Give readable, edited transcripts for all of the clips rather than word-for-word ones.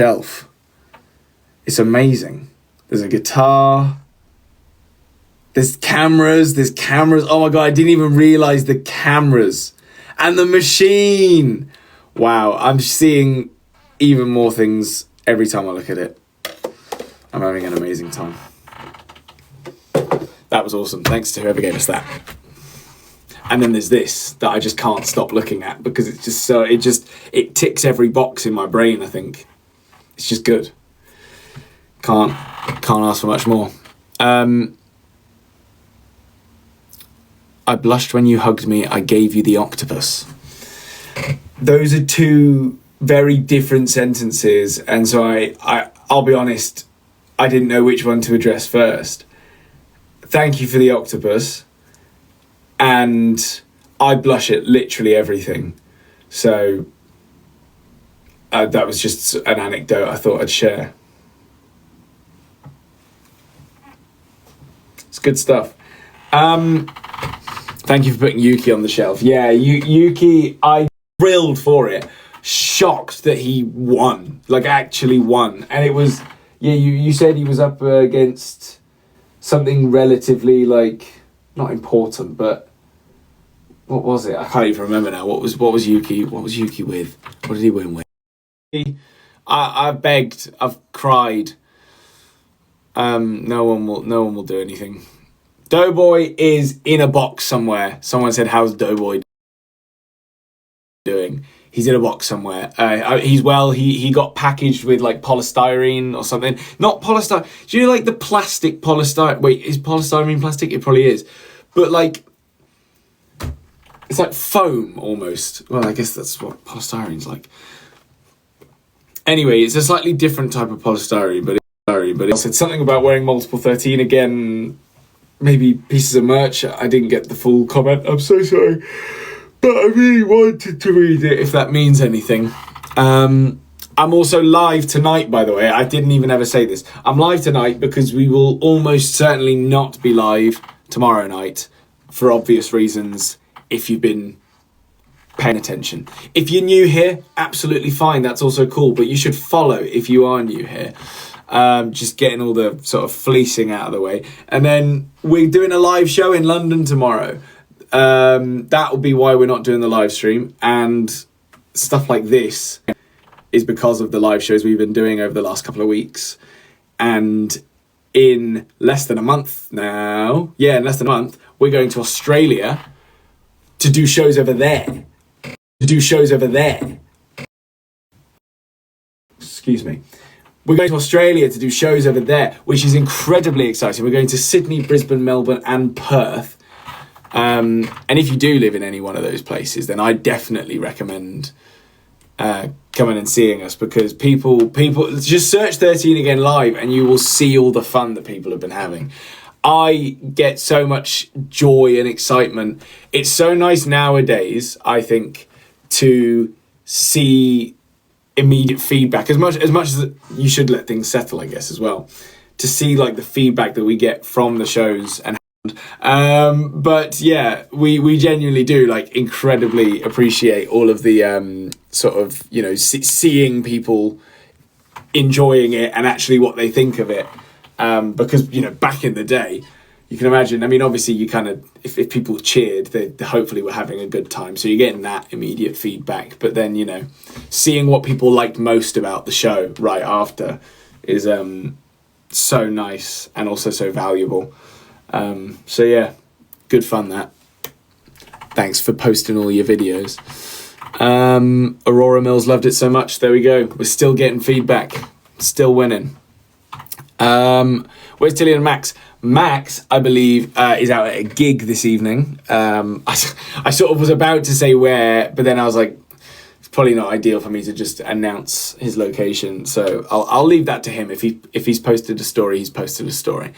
shelf. It's amazing. There's a guitar. There's cameras. Oh my God, I didn't even realize the cameras. And the machine. Wow, I'm seeing even more things every time I look at it. I'm having an amazing time. That was awesome. Thanks to whoever gave us that. And then there's this that I just can't stop looking at because it's just so, it ticks every box in my brain, I think. It's just good. Can't ask for much more. I blushed when you hugged me. I gave you the octopus. Those are two very different sentences. And so I'll be honest, I didn't know which one to address first. Thank you for the octopus. And I blush at literally everything. So that was just an anecdote I thought I'd share. It's good stuff. Thank you for putting Yuki on the shelf. Yeah, Yuki, I thrilled for it. Shocked that he won. Like, actually won. And it was, yeah, you said he was up against something relatively, like, not important, but what was it? I can't even remember now. What was Yuki with? What did he win with? I begged, I've cried. No one will do anything. Doughboy is in a box somewhere. Someone said, how's Doughboy doing? He's in a box somewhere. He's well. He got packaged with like polystyrene or something. Not polystyrene. Do you know like the plastic polystyrene? Wait, is polystyrene plastic? It probably is. But like, it's like foam almost. Well, I guess that's what polystyrene's like. Anyway, it's a slightly different type of polystyrene, but it said something about wearing multiple 13 again. Maybe pieces of merch. I didn't get the full comment. I'm so sorry. But I really wanted to read it, if that means anything. I'm also live tonight, by the way. I didn't even ever say this. I'm live tonight because we will almost certainly not be live tomorrow night for obvious reasons if you've been paying attention. If you're new here, absolutely fine. That's also cool. But you should follow if you are new here. Just getting all the sort of fleecing out of the way. And then we're doing a live show in London tomorrow. That will be why we're not doing the live stream. And stuff like this is because of the live shows we've been doing over the last couple of weeks. And in less than a month now, in less than a month, we're going to Australia to do shows over there. Excuse me. We're going to Australia to do shows over there, which is incredibly exciting. We're going to Sydney, Brisbane, Melbourne, and Perth. And if you do live in any one of those places, then I definitely recommend coming and seeing us, because people just search 13 Again Live and you will see all the fun that people have been having. I get so much joy and excitement. It's so nice nowadays, I think, to see immediate feedback, as much as you should let things settle, I guess, as well, to see like the feedback that we get from the shows. And but yeah, we genuinely do like incredibly appreciate all of the sort of, you know, seeing people enjoying it and actually what they think of it, because, you know, back in the day, you can imagine, I mean, obviously you kind of, if people cheered, they hopefully were having a good time. So you're getting that immediate feedback. But then, you know, seeing what people liked most about the show right after is so nice and also so valuable. So yeah, good fun that. Thanks for posting all your videos. Aurora Mills loved it so much. There we go. We're still getting feedback. Still winning. Where's Tilly and Max? Max, I believe, is out at a gig this evening. I sort of was about to say where, but then I was like, it's probably not ideal for me to just announce his location. So I'll leave that to him. If he's posted a story, he's posted a story.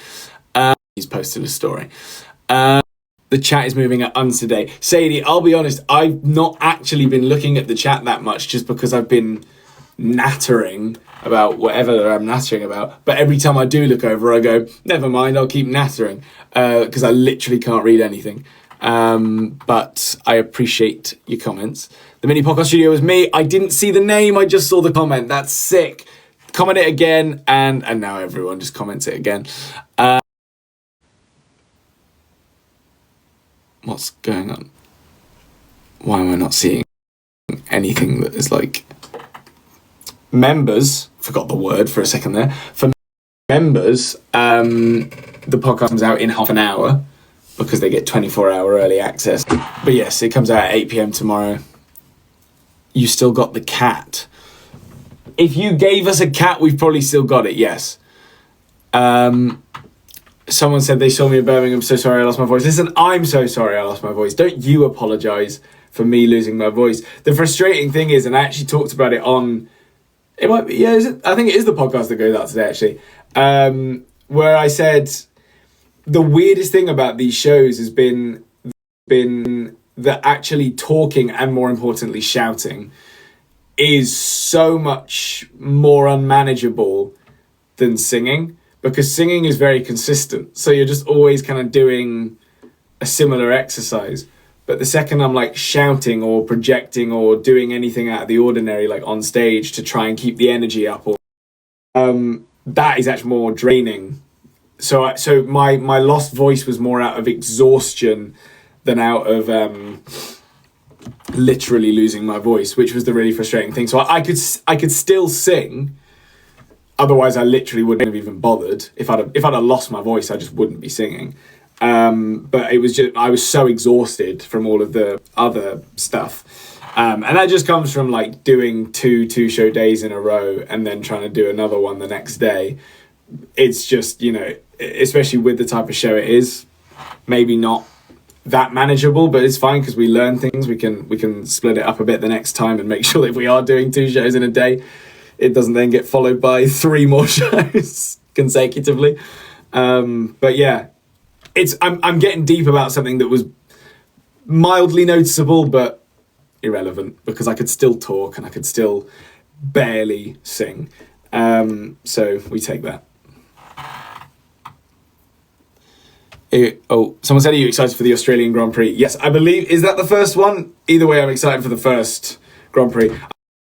The chat is moving at uns today. Sadie, I'll be honest, I've not actually been looking at the chat that much just because I've been nattering about whatever I'm nattering about. But every time I do look over, I go, never mind, I'll keep nattering, because I literally can't read anything. But I appreciate your comments. The Mini Podcast Studio was me. I didn't see the name, I just saw the comment. That's sick. comment it again, and now everyone just comments it again. What's going on? Why am I not seeing anything that is like members? Forgot the word for a second there. For members, the podcast comes out in half an hour because they get 24-hour early access. But yes, it comes out at 8 p.m. tomorrow. You still got the cat. If you gave us a cat, we've probably still got it, yes. Someone said they saw me in Birmingham, so sorry I lost my voice. Listen, I'm so sorry I lost my voice. Don't you apologise for me losing my voice. The frustrating thing is, and I actually talked about it on... It might be, I think it is the podcast that goes out today, actually. Where I said the weirdest thing about these shows has been that actually talking and, more importantly, shouting is so much more unmanageable than singing, because singing is very consistent. So you're just always kind of doing a similar exercise. But the second I'm like shouting or projecting or doing anything out of the ordinary, like on stage to try and keep the energy up, or that is actually more draining. So my lost voice was more out of exhaustion than out of literally losing my voice, which was the really frustrating thing. So I could still sing. Otherwise, I literally wouldn't have even bothered. If I'd have lost my voice, I just wouldn't be singing. But it was just, I was so exhausted from all of the other stuff. And that just comes from like doing two show days in a row and then trying to do another one the next day. It's just, especially with the type of show it is, maybe not that manageable, but it's fine because we learn things. We can split it up a bit the next time and make sure that if we are doing 2 shows in a day, it doesn't then get followed by 3 more shows consecutively. But yeah, I'm getting deep about something that was mildly noticeable but irrelevant, because I could still talk and I could still barely sing. So we take that. Someone said, are you excited for the Australian Grand Prix? Yes, I believe. Is that the first one? Either way, I'm excited for the first Grand Prix.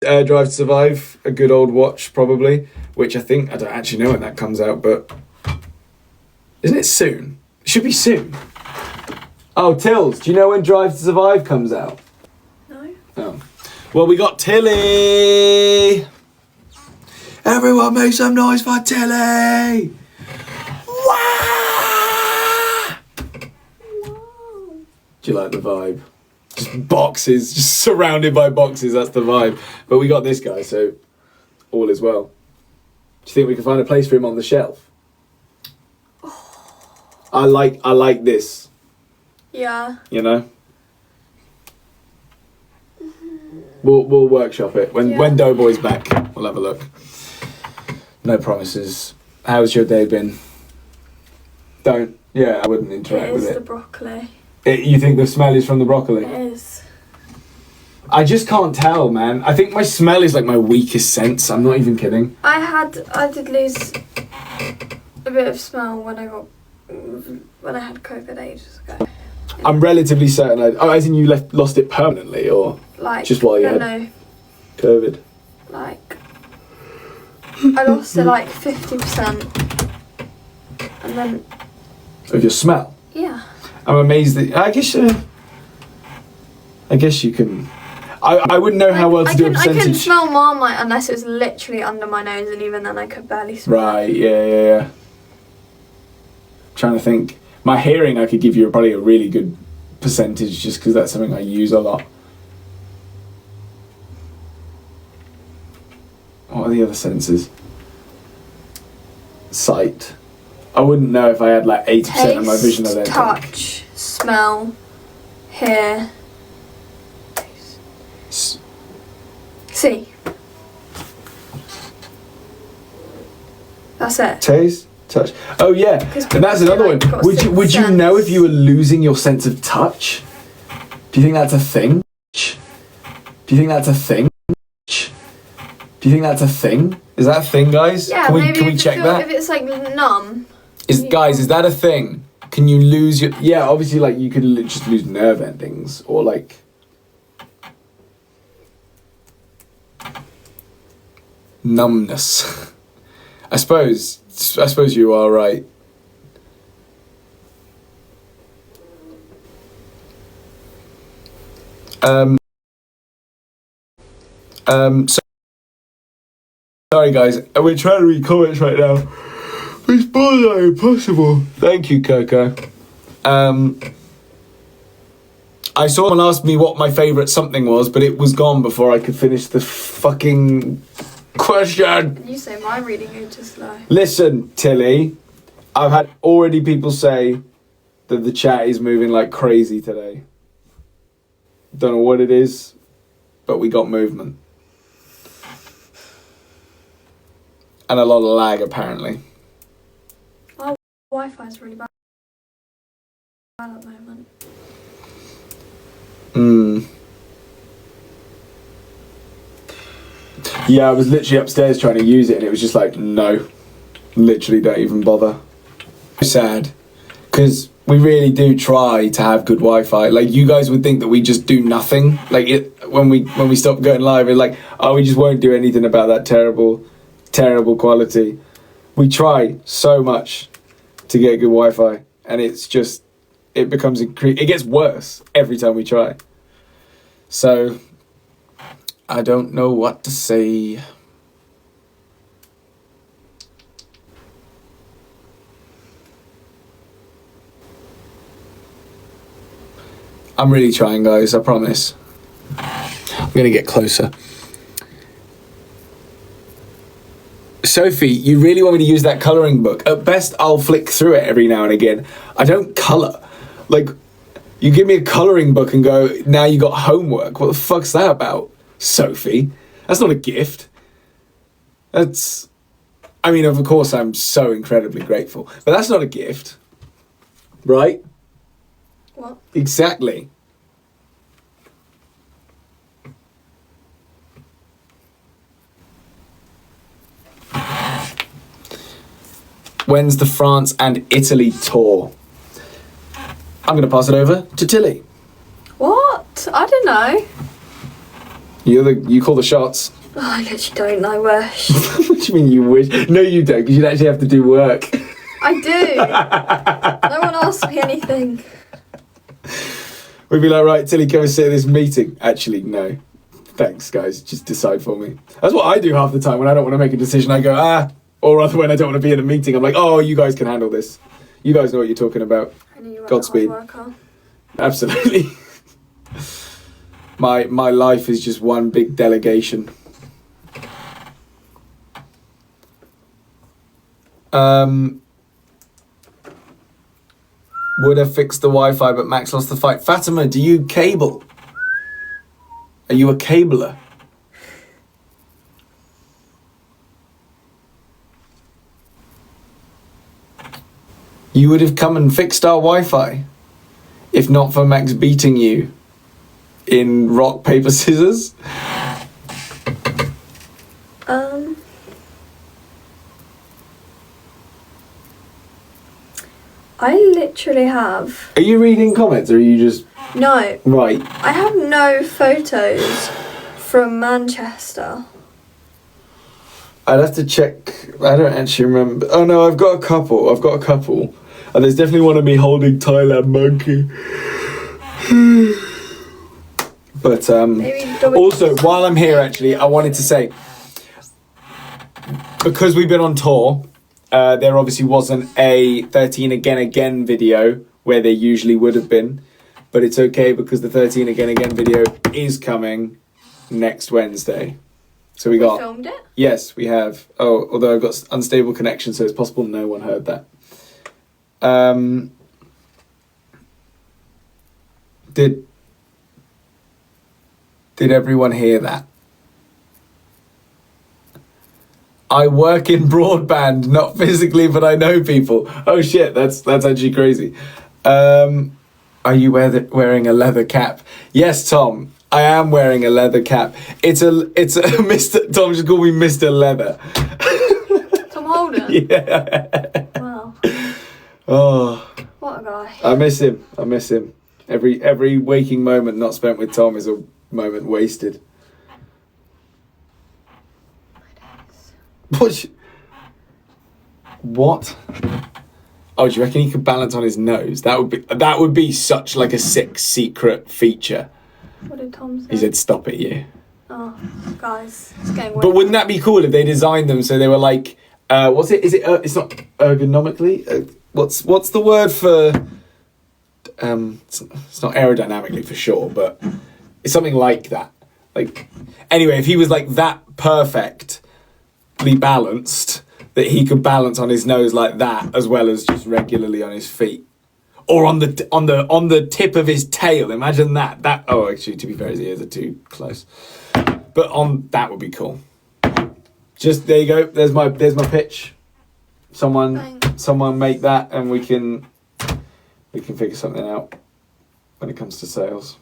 Drive to Survive, a good old watch probably, which I don't actually know when that comes out, but isn't it soon? It should be soon. Oh, Tills, do you know when Drive to Survive comes out? No. Oh. Well, we got Tilly. Everyone make some noise for Tilly. Wow. Do you like the vibe? Just boxes, just surrounded by boxes, that's the vibe. But we got this guy, so all is well. Do you think we can find a place for him on the shelf? Oh. I like this. Yeah. We'll workshop it. When Doughboy's back, we'll have a look. No promises. How's your day been? I wouldn't interact with it. It is the broccoli. You think the smell is from the broccoli? It is. I just can't tell, man. I think my smell is like my weakest sense. I'm not even kidding. I did lose a bit of smell when I had COVID ages ago. I'm relatively certain. As in you lost it permanently, or like just while you had COVID? Like I lost it like 50%, and then of your smell. Yeah. I'm amazed that I guess you can. I wouldn't know how well to do a percentage. I couldn't smell Marmite unless it was literally under my nose, and even then I could barely smell. Right, yeah. Trying to think. My hearing, I could give you probably a really good percentage just because that's something I use a lot. What are the other senses? Sight. I wouldn't know if I had like 80% of my vision. I don't think. Touch, smell, hear, see. That's it. Taste, touch. Oh yeah, and that's another one. Would you know if you were losing your sense of touch? Do you think that's a thing? Do you think that's a thing? Do you think that's a thing? Is that a thing, guys? Yeah, can we check that? If it's like numb. Guys, is that a thing? Can you lose your... Yeah, obviously, like, you could just lose nerve endings, or, like... Numbness. I suppose you are right. So, sorry guys, we're trying to read comments right now. It's borderline impossible. Thank you, Coco. I saw someone ask me what my favourite something was, but it was gone before I could finish the fucking question. You say my reading is too slow. Listen, Tilly, I've had already people say that the chat is moving like crazy today. Don't know what it is, but we got movement. And a lot of lag, apparently. My Wi-Fi's really bad at the moment. Yeah, I was literally upstairs trying to use it and it was just like, no. Literally don't even bother. Sad. Because we really do try to have good Wi-Fi. Like, you guys would think that we just do nothing. Like, when we stop going live, it's like, oh, we just won't do anything about that terrible quality. We try so much to get good Wi-Fi, and it's just, it gets worse every time we try. So I don't know what to say. I'm really trying, guys, I promise. I'm gonna get closer. Sophie, you really want me to use that colouring book? At best, I'll flick through it every now and again. I don't colour. Like, you give me a colouring book and go, now you got homework. What the fuck's that about, Sophie? That's not a gift. That's... I mean, of course, I'm so incredibly grateful. But that's not a gift. Right? What? Exactly. When's the France and Italy tour? I'm going to pass it over to Tilly. What? I don't know. You call the shots. Oh, I actually don't. I wish. What do you mean you wish? No, you don't, because you'd actually have to do work. I do. No one asks me anything. We'd be like, right, Tilly, come and sit at this meeting. Actually, no. Thanks, guys. Just decide for me. That's what I do half the time when I don't want to make a decision. I go, or rather when I don't want to be in a meeting, I'm like, oh, you guys can handle this. You guys know what you're talking about. Godspeed. Absolutely. My life is just one big delegation. Would have fixed the Wi-Fi, but Max lost the fight. Fatima, do you cable? Are you a cabler? You would have come and fixed our Wi-Fi if not for Max beating you in rock, paper, scissors. I literally have... Are you reading comments or are you just... No. Right. I have no photos from Manchester. I'd have to check. I don't actually remember. Oh no, I've got a couple. And there's definitely one of me holding Thailand monkey. But also, while I'm here actually, I wanted to say, because we've been on tour, there obviously wasn't a 13 Again video where there usually would have been. But it's okay because the 13 Again video is coming next Wednesday. So we filmed it? Yes, we have. Oh, although I've got unstable connection, so it's possible no one heard that. Did everyone hear that? I work in broadband, not physically, but I know people. Oh shit, that's actually crazy. Are you wearing a leather cap? Yes, Tom. I am wearing a leather cap. It's a Mr. Tom just called me Mr. Leather. Tom Holden? Yeah. Wow. Oh. What a guy. I miss him. Every waking moment not spent with Tom is a moment wasted. What? What? Oh, do you reckon he could balance on his nose? That would be such like a sick secret feature. What did Tom say? He said, "Stop it, you." Oh, guys, it's getting weird. But wouldn't that be cool if they designed them so they were like, what's it? Is it? It's not ergonomically. What's the word for? It's not aerodynamically for sure, but it's something like that. Like, anyway, if he was like that perfectly balanced that he could balance on his nose like that as well as just regularly on his feet, or on the tip of his tail. Imagine that. Oh, actually, to be fair, his ears are too close. But that would be cool. Just there you go. There's my pitch. Someone make that, and we can figure something out when it comes to sales.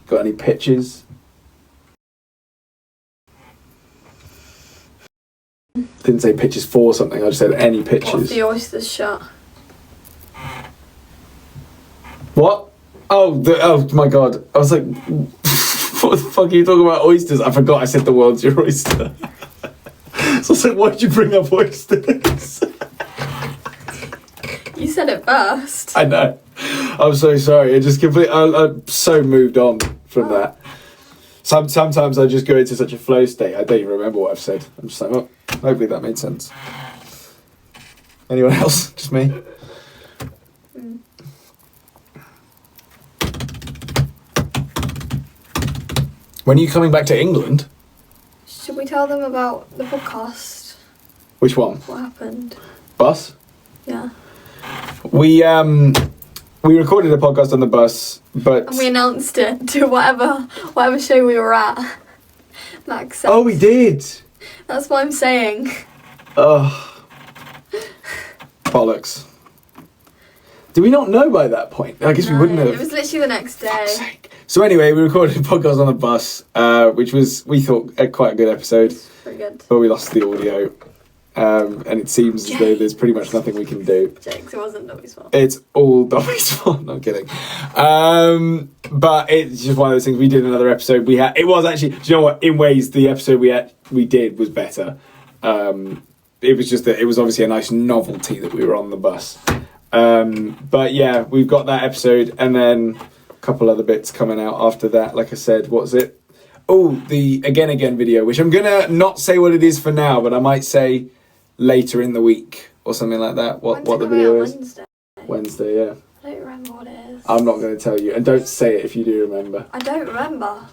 Got any pitches? Didn't say pitches for something. I just said any pitches. What's the oysters shut? What? Oh my god! I was like, what the fuck are you talking about oysters? I forgot I said the world's your oyster. So I was like, why did you bring up oysters? You said it first. I know. I'm so sorry. It just completely. I'm so moved on from that. Sometimes I just go into such a flow state. I don't even remember what I've said. I'm just like, well, hopefully that made sense. Anyone else? Just me? When are you coming back to England? Should we tell them about the podcast? Which one? What happened? Bus? Yeah. We recorded a podcast on the bus, but... And we announced it to whatever show we were at. Max said. Oh, we did! That's what I'm saying. Ugh. Bollocks. Did we not know by that point? I guess we wouldn't have. It was literally the next day. Fuck's sake. So anyway, we recorded a podcast on the bus, which was, we thought, quite a good episode. Pretty good. But we lost the audio. And it seems as though there's pretty much nothing we can do. Jokes, it wasn't Dobby's fault. It's all Dobby's fault. No, I'm kidding. But it's just one of those things. We did another episode. It was actually, do you know what? In ways, the episode we did was better. It was just that it was obviously a nice novelty that we were on the bus. But yeah, we've got that episode, and then a couple other bits coming out after that. Like I said, what's it? Oh, the Again video, which I'm gonna not say what it is for now, but I might say later in the week or something like that. What the video is? Wednesday, yeah. I don't remember what it is. I'm not going to tell you, and don't say it if you do remember. I don't remember.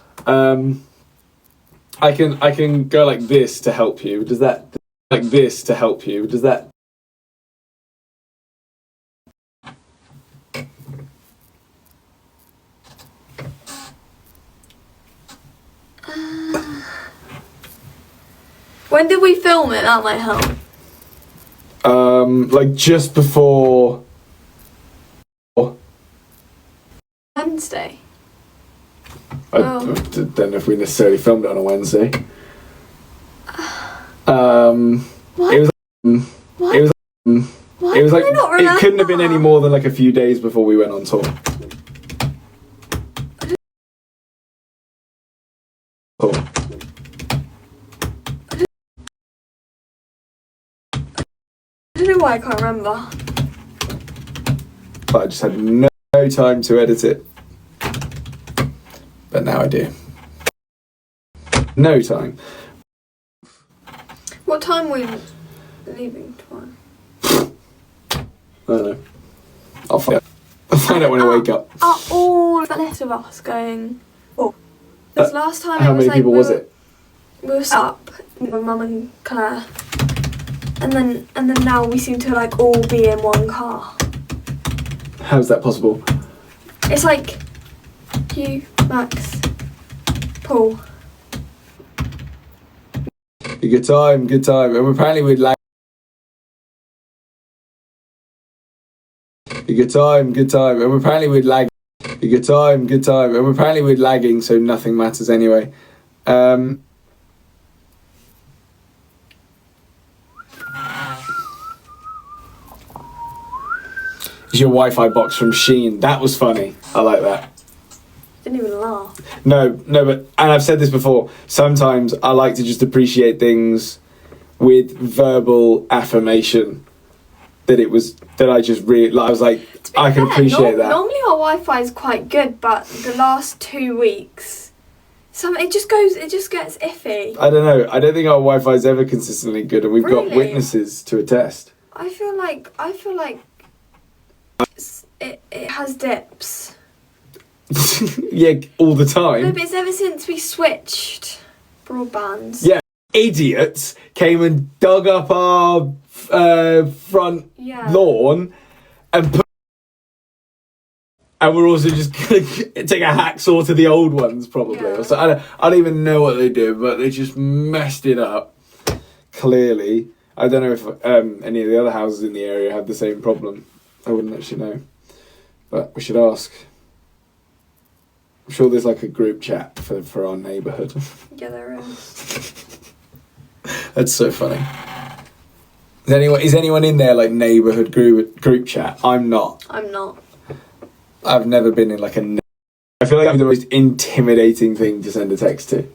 I can go like this to help you. Does that like this to help you? Does that? When did we film it? That might help. Like just before. Wednesday. I don't know if we necessarily filmed it on a Wednesday. What? It was. What? It was. Why It was do like I not it couldn't have been remember? any more than like a few days before we went on tour. Cool. I don't know why I can't remember. But I just had no time to edit it. But now I do. No time. What time were you leaving tomorrow? I don't know. I'll find out. I'll find out when I wake up. Are all the rest of us going? Oh, because last time How it was many like people was it? We were up with my mum and Claire, and then now we seem to like all be in one car. How's that possible? It's like you, Max, Paul. Good time. And apparently we'd lag. Good time. And apparently we'd lag. Good time. And apparently we're lagging, so nothing matters anyway. Is your Wi-Fi box from Shein? That was funny. I like that. Didn't even laugh. No, but, and I've said this before, sometimes I like to just appreciate things with verbal affirmation that it was, that I just really, I was like, I can appreciate that. Normally our Wi-Fi is quite good, but the last 2 weeks, it just gets iffy. I don't know. I don't think our Wi-Fi is ever consistently good, and we've got Really? witnesses to attest. I feel like it has dips. Yeah, all the time. No, but it's ever since we switched broadbands. Yeah, idiots came and dug up our front lawn and put. And we're also just gonna take a hacksaw to the old ones, probably. Yeah. So I don't even know what they did, but they just messed it up. Clearly, I don't know if any of the other houses in the area had the same problem. I wouldn't actually know, but we should ask. I'm sure there's like a group chat for our neighbourhood. Yeah, there is. That's so funny. Is anyone in there like neighbourhood group chat? I'm not. I'm not. I've never been in like I feel like I'm the most intimidating thing to send a text to.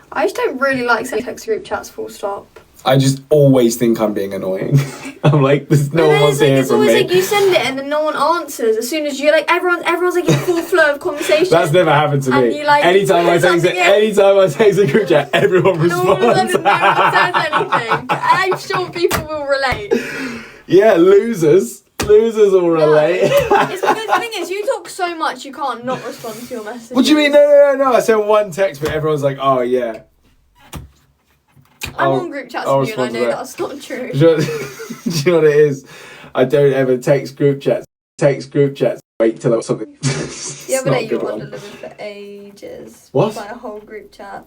I just don't really like sending text group chats full stop. I just always think I'm being annoying. I'm like, there's no one wants to hear it's from always me. like you send it and then no one answers. As soon as you're like, everyone's like in full flow of conversation. That's never happened to and me. You, like, anytime I text a group chat, everyone responds. No one says anything. I'm sure people will relate. Yeah, losers will relate. It's because the thing is, you talk so much you can't not respond to your messages. What do you mean? No. I sent one text, but everyone's like, oh yeah. I'm on group chats with you and I know that's not true. Do you know what it is? I don't ever text group chats. Wait till something. The other day you were undelivered for ages. What? Like a whole group chat.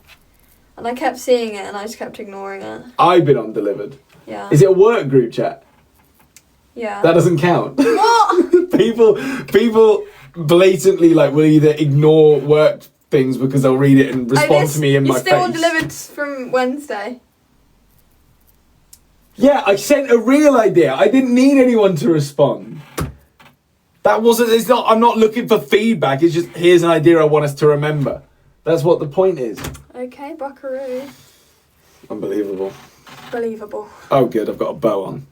And I kept seeing it and I just kept ignoring it. I've been undelivered. Yeah. Is it a work group chat? Yeah. That doesn't count. What? people blatantly like will either ignore work things because they'll read it and respond to me in my face. You're still undelivered from Wednesday. Yeah, I sent a real idea. I didn't need anyone to respond. I'm not looking for feedback. It's just, here's an idea I want us to remember. That's what the point is. Okay, buckaroo. Unbelievable. Believable. Oh, good. I've got a bow on.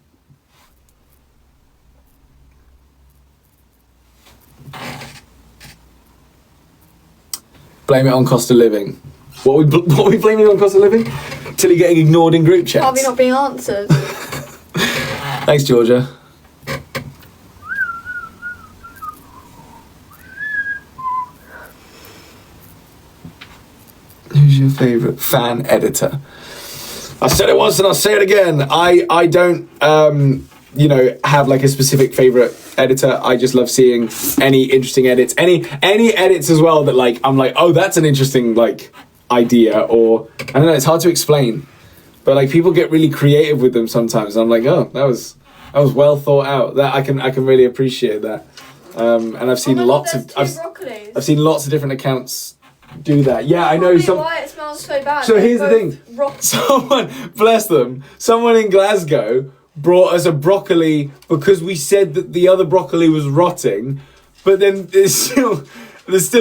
Blame it on cost of living. What are we blaming on cost of living? Tilly getting ignored in group chats. Harvey not being answered. Thanks, Georgia. Who's your favourite fan editor? I said it once and I'll say it again. I don't have like a specific favourite editor. I just love seeing any interesting edits. Any edits as well that like I'm like, oh, that's an interesting like idea, or I don't know, it's hard to explain. But like people get really creative with them sometimes. And I'm like, oh, that was well thought out. That I can really appreciate that. And I've seen I've seen lots of different accounts do that. Yeah, I know some. Why it smells so bad. So here's the thing. Someone, bless them, someone in Glasgow brought us a broccoli because we said that the other broccoli was rotting, but then there's still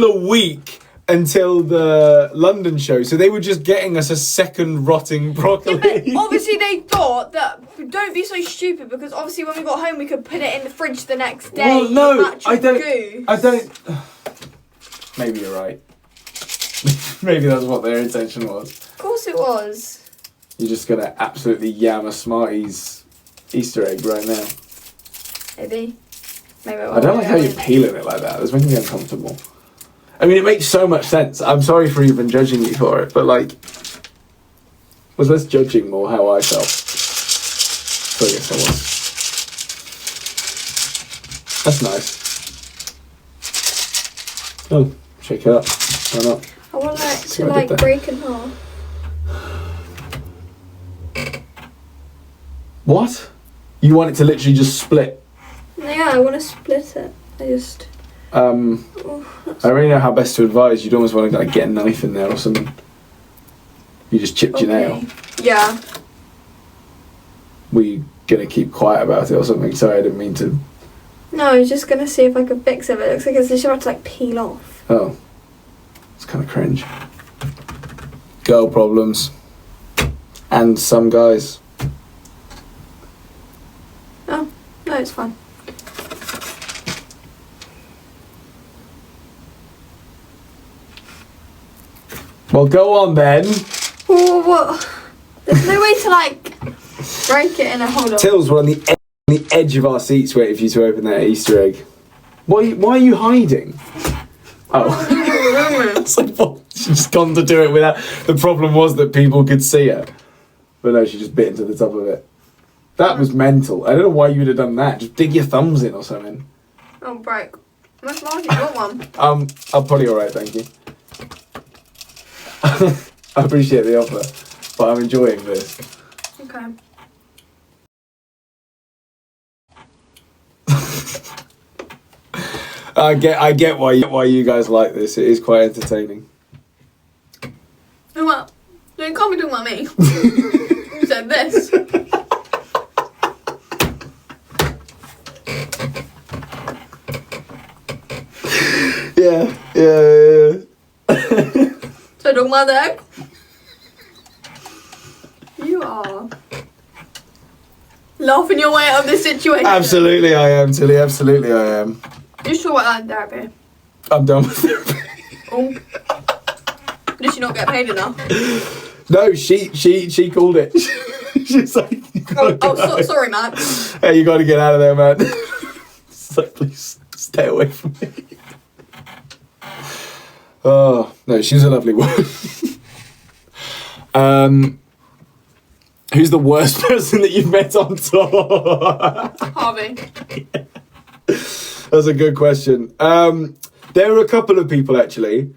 a week until the London show, so they were just getting us a second rotting broccoli. Yeah, but obviously they thought that, don't be so stupid, because obviously when we got home we could put it in the fridge the next day. Well, no, I don't. Goose. Maybe you're right. Maybe that's what their intention was. Of course it was. You're just gonna absolutely yam a Smarties Easter egg right now. Maybe I don't like how you're peeling it like that. It's making me uncomfortable. I mean, it makes so much sense. I'm sorry for even judging you for it, but like, was less judging more how I felt. So I guess I was. That's nice. Oh, shake it up. Why not? I want it to like break in half. What? You want it to literally just split? Yeah, I want to split it. I don't really know how best to advise. You'd almost want to like get a knife in there or something. You just chipped your nail. Yeah. Were you gonna keep quiet about it or something? Sorry, I didn't mean to. No, I was just gonna see if I could fix it, but it looks like it's just about to like peel off. Oh. It's kind of cringe. Girl problems. And some guys. No, it's fine. Well, go on then. Oh, what? There's no way to like break it in a hold on. Tills, we're on the edge of our seats waiting for you to open that Easter egg. Why are you hiding? Oh. It's like, what? She's gone to do it without... The problem was that people could see her. But no, she just bit into the top of it. That was mental. I don't know why you would have done that. Just dig your thumbs in or something. Oh, break. That's Marty got one. I'm probably alright, thank you. I appreciate the offer, but I'm enjoying this. Okay. I get why you guys like this. It is quite entertaining. Oh, well, you can't be talking about me. You said this. Yeah. So talking about the egg? You are laughing your way out of this situation. Absolutely I am, Tilly. Absolutely I am. You sure about that therapy? I'm done with therapy. Oh. Did she not get paid enough? No, she called it. She's like, sorry, Matt. Hey, you got to get out of there, man. It's like, please stay away from me. Oh no, she's a lovely woman. Who's the worst person that you've met on tour? Harvey. That's a good question. There were a couple of people actually.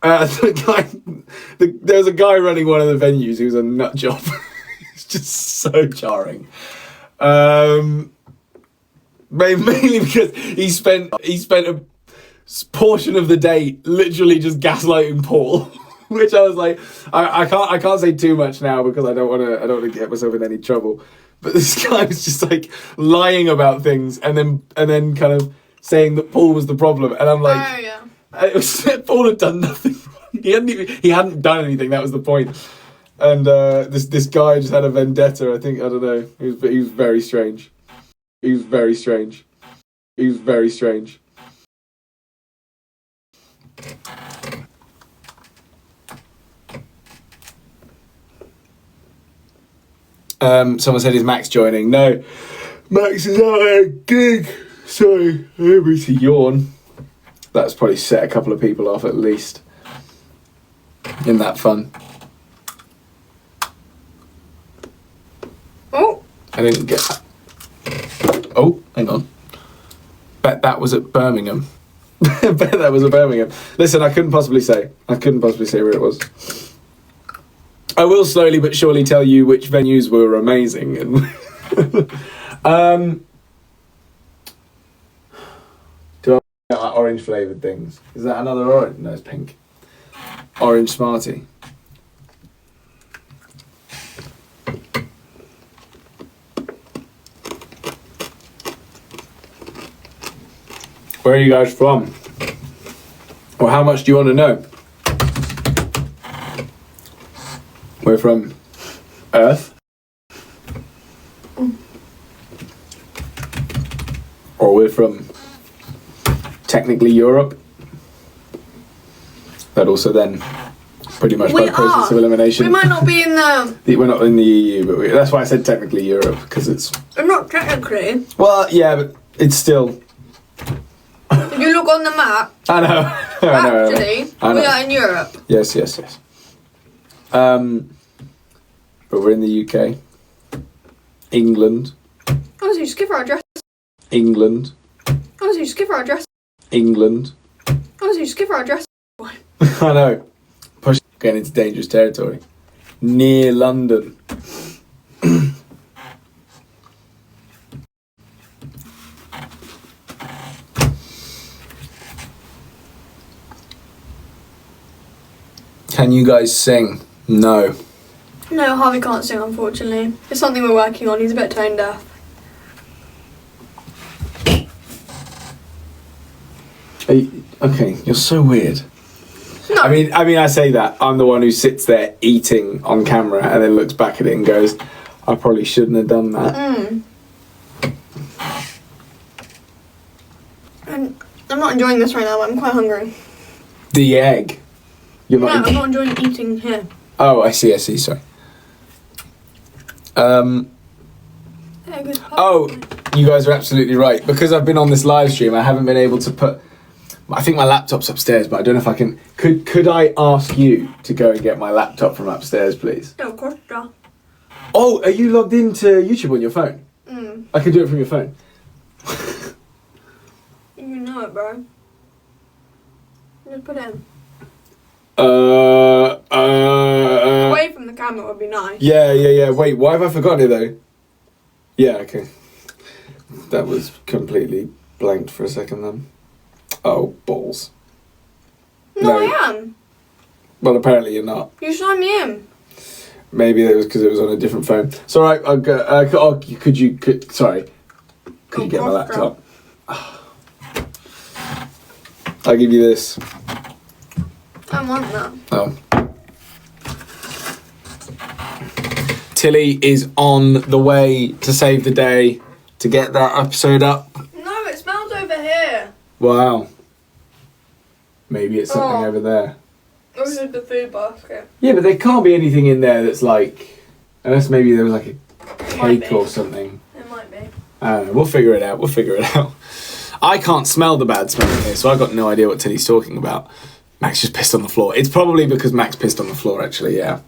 There was a guy running one of the venues who was a nut job. It's just so jarring. Mainly because he spent a portion of the day literally just gaslighting Paul, which I was like, I can't say too much now because I don't want to get myself in any trouble. But this guy was just like lying about things and then kind of saying that Paul was the problem, and I'm like, Oh yeah. it was, Paul had done nothing wrong. He hadn't done anything. That was the point. And this guy just had a vendetta. I don't know. He was very strange. He was very strange. Someone said, is Max joining? No, Max is out at a gig. Sorry, I didn't mean to yawn. That's probably set a couple of people off at least. Isn't that fun? Oh. I didn't get that. Oh, hang on. Bet that was at Birmingham. Bet that was at Birmingham. Listen, I couldn't possibly say where it was. I will slowly but surely tell you which venues were amazing. Do I get like orange flavoured things? Is that another orange? No, it's pink. Orange Smartie. Where are you guys from? Or how much do you want to know? We're from Earth. Or we're from technically Europe. That also then pretty much by process of elimination. We might not be in the... We're not in the EU, but that's why I said technically Europe, because it's... Not technically. Well, yeah, but it's still... If you look on the map... I know. Actually, I know. we are in Europe. Yes. But we're in the UK. England. Honestly, just give her our address. England. Honestly, just give her our address. England. Honestly, just give her our address. I know. Getting into dangerous territory. Near London. Can you guys sing? No. No, Harvey can't sing, unfortunately. It's something we're working on. He's a bit tone deaf. Okay, you're so weird. No. I mean, I say that. I'm the one who sits there eating on camera and then looks back at it and goes, I probably shouldn't have done that. not enjoying this right now, but I'm quite hungry. The egg. You're not. No, I'm not enjoying eating here. Oh, I see. Sorry. Egg is Oh, you guys are absolutely right. Because I've been on this live stream, I haven't been able to put. I think my laptop's upstairs, but I don't know if I can. Could I ask you to go and get my laptop from upstairs, please? Yeah, of course, yeah. Oh, are you logged into YouTube on your phone? I can do it from your phone. You know it, bro. Just put it in. Away from the camera would be nice. Yeah. Wait, why have I forgotten it though? Yeah, okay. That was completely blanked for a second then. Oh, balls. No, I am. Well, apparently you're not. You signed me in. Maybe it was because it was on a different phone. It's all right. I'll go, could you get my laptop? I'll give you this. I want that. Oh. Tilly is on the way to save the day to get that episode up. No, it smells over here. Wow. Maybe it's something over there. This is the food basket. Yeah, but there can't be anything in there that's like... Unless maybe there was like a cake or something. It might be. I don't know. We'll figure it out. I can't smell the bad smell in here, so I've got no idea what Tilly's talking about. Max just pissed on the floor. It's probably because Max pissed on the floor, actually, yeah.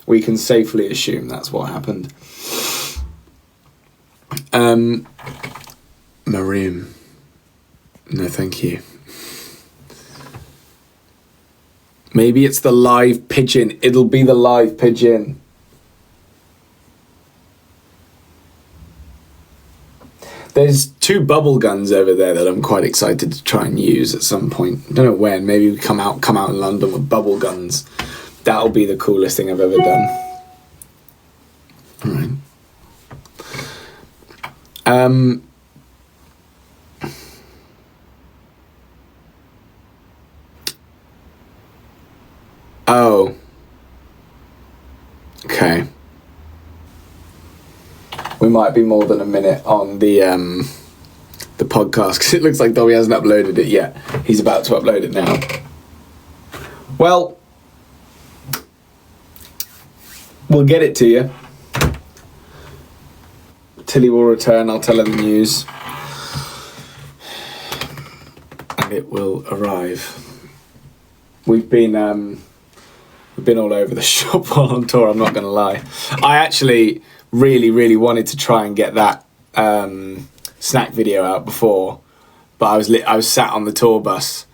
We can safely assume that's what happened. Maroon. No, thank you. Maybe it's the live pigeon. It'll be the live pigeon. There's 2 bubble guns over there that I'm quite excited to try and use at some point. I don't know when. Maybe we come out in London with bubble guns. That'll be the coolest thing I've ever done. All right. Oh. Okay. We might be more than a minute on the podcast because it looks like Dobby hasn't uploaded it yet. He's about to upload it now. Well, we'll get it to you. Tilly will return. I'll tell her the news, and it will arrive. We've been all over the shop while on tour. I'm not going to lie. I actually really wanted to try and get that snack video out before, but I was sat on the tour bus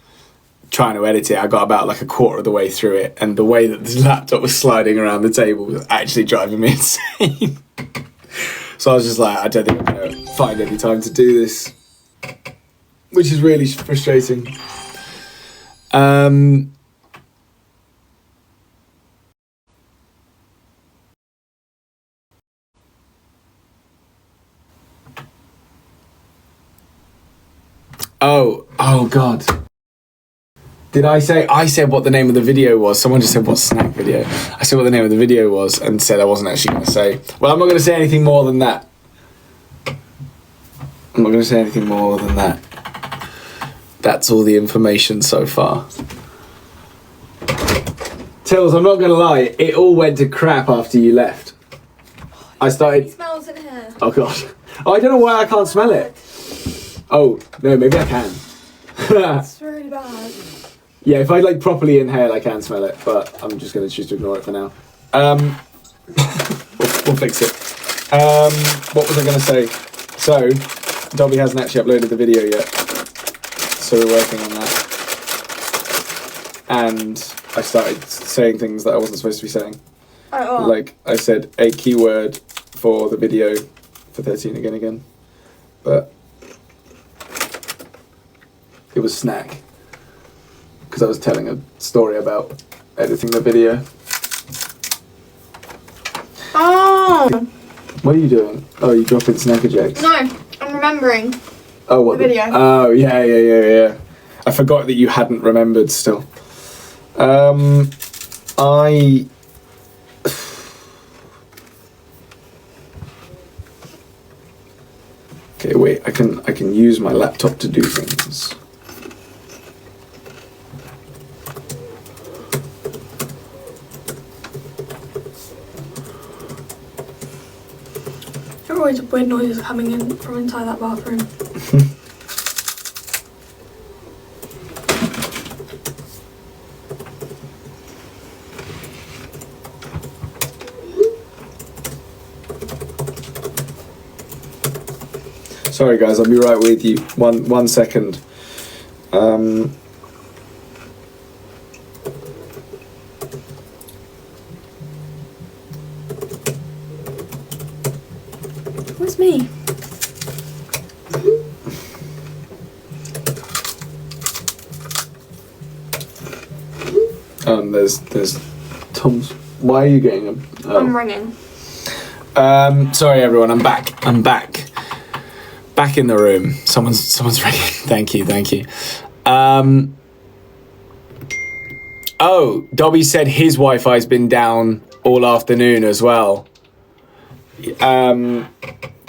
trying to edit it. I got about like a quarter of the way through it, and the way that the laptop was sliding around the table was actually driving me insane. So I was just like, I don't think I'm going to find any time to do this, which is really frustrating. Oh God. Did I say? I said what the name of the video was. Someone just said, what snack video? I said what the name of the video was and said I wasn't actually going to say. Well, I'm not going to say anything more than that. That's all the information so far. Tills, I'm not going to lie. It all went to crap after you left. I started... It smells in here. Oh God. Oh, I don't know why I can't smell it. Oh, no, maybe I can. It's really bad. Yeah, if I like properly inhale, I can smell it, but I'm just going to choose to ignore it for now. We'll fix it. What was I going to say? So, Dobby hasn't actually uploaded the video yet, so we're working on that. And I started saying things that I wasn't supposed to be saying. Like, I said a keyword for the video for 13 again, but it was snack. Because I was telling a story about editing the video. Oh! What are you doing? Oh, you dropping snacker jokes? No, I'm remembering. Oh, what? The video. Oh, yeah. I forgot that you hadn't remembered still. Okay, wait. I can use my laptop to do things. There are always weird noises coming in from inside that bathroom. Sorry guys, I'll be right with you. One second. Where's me? There's Tom's. Why are you getting him? Oh. I'm ringing. Sorry everyone, I'm back. Back in the room. Someone's ringing. Thank you. Oh, Dobby said his Wi-Fi's been down all afternoon as well. That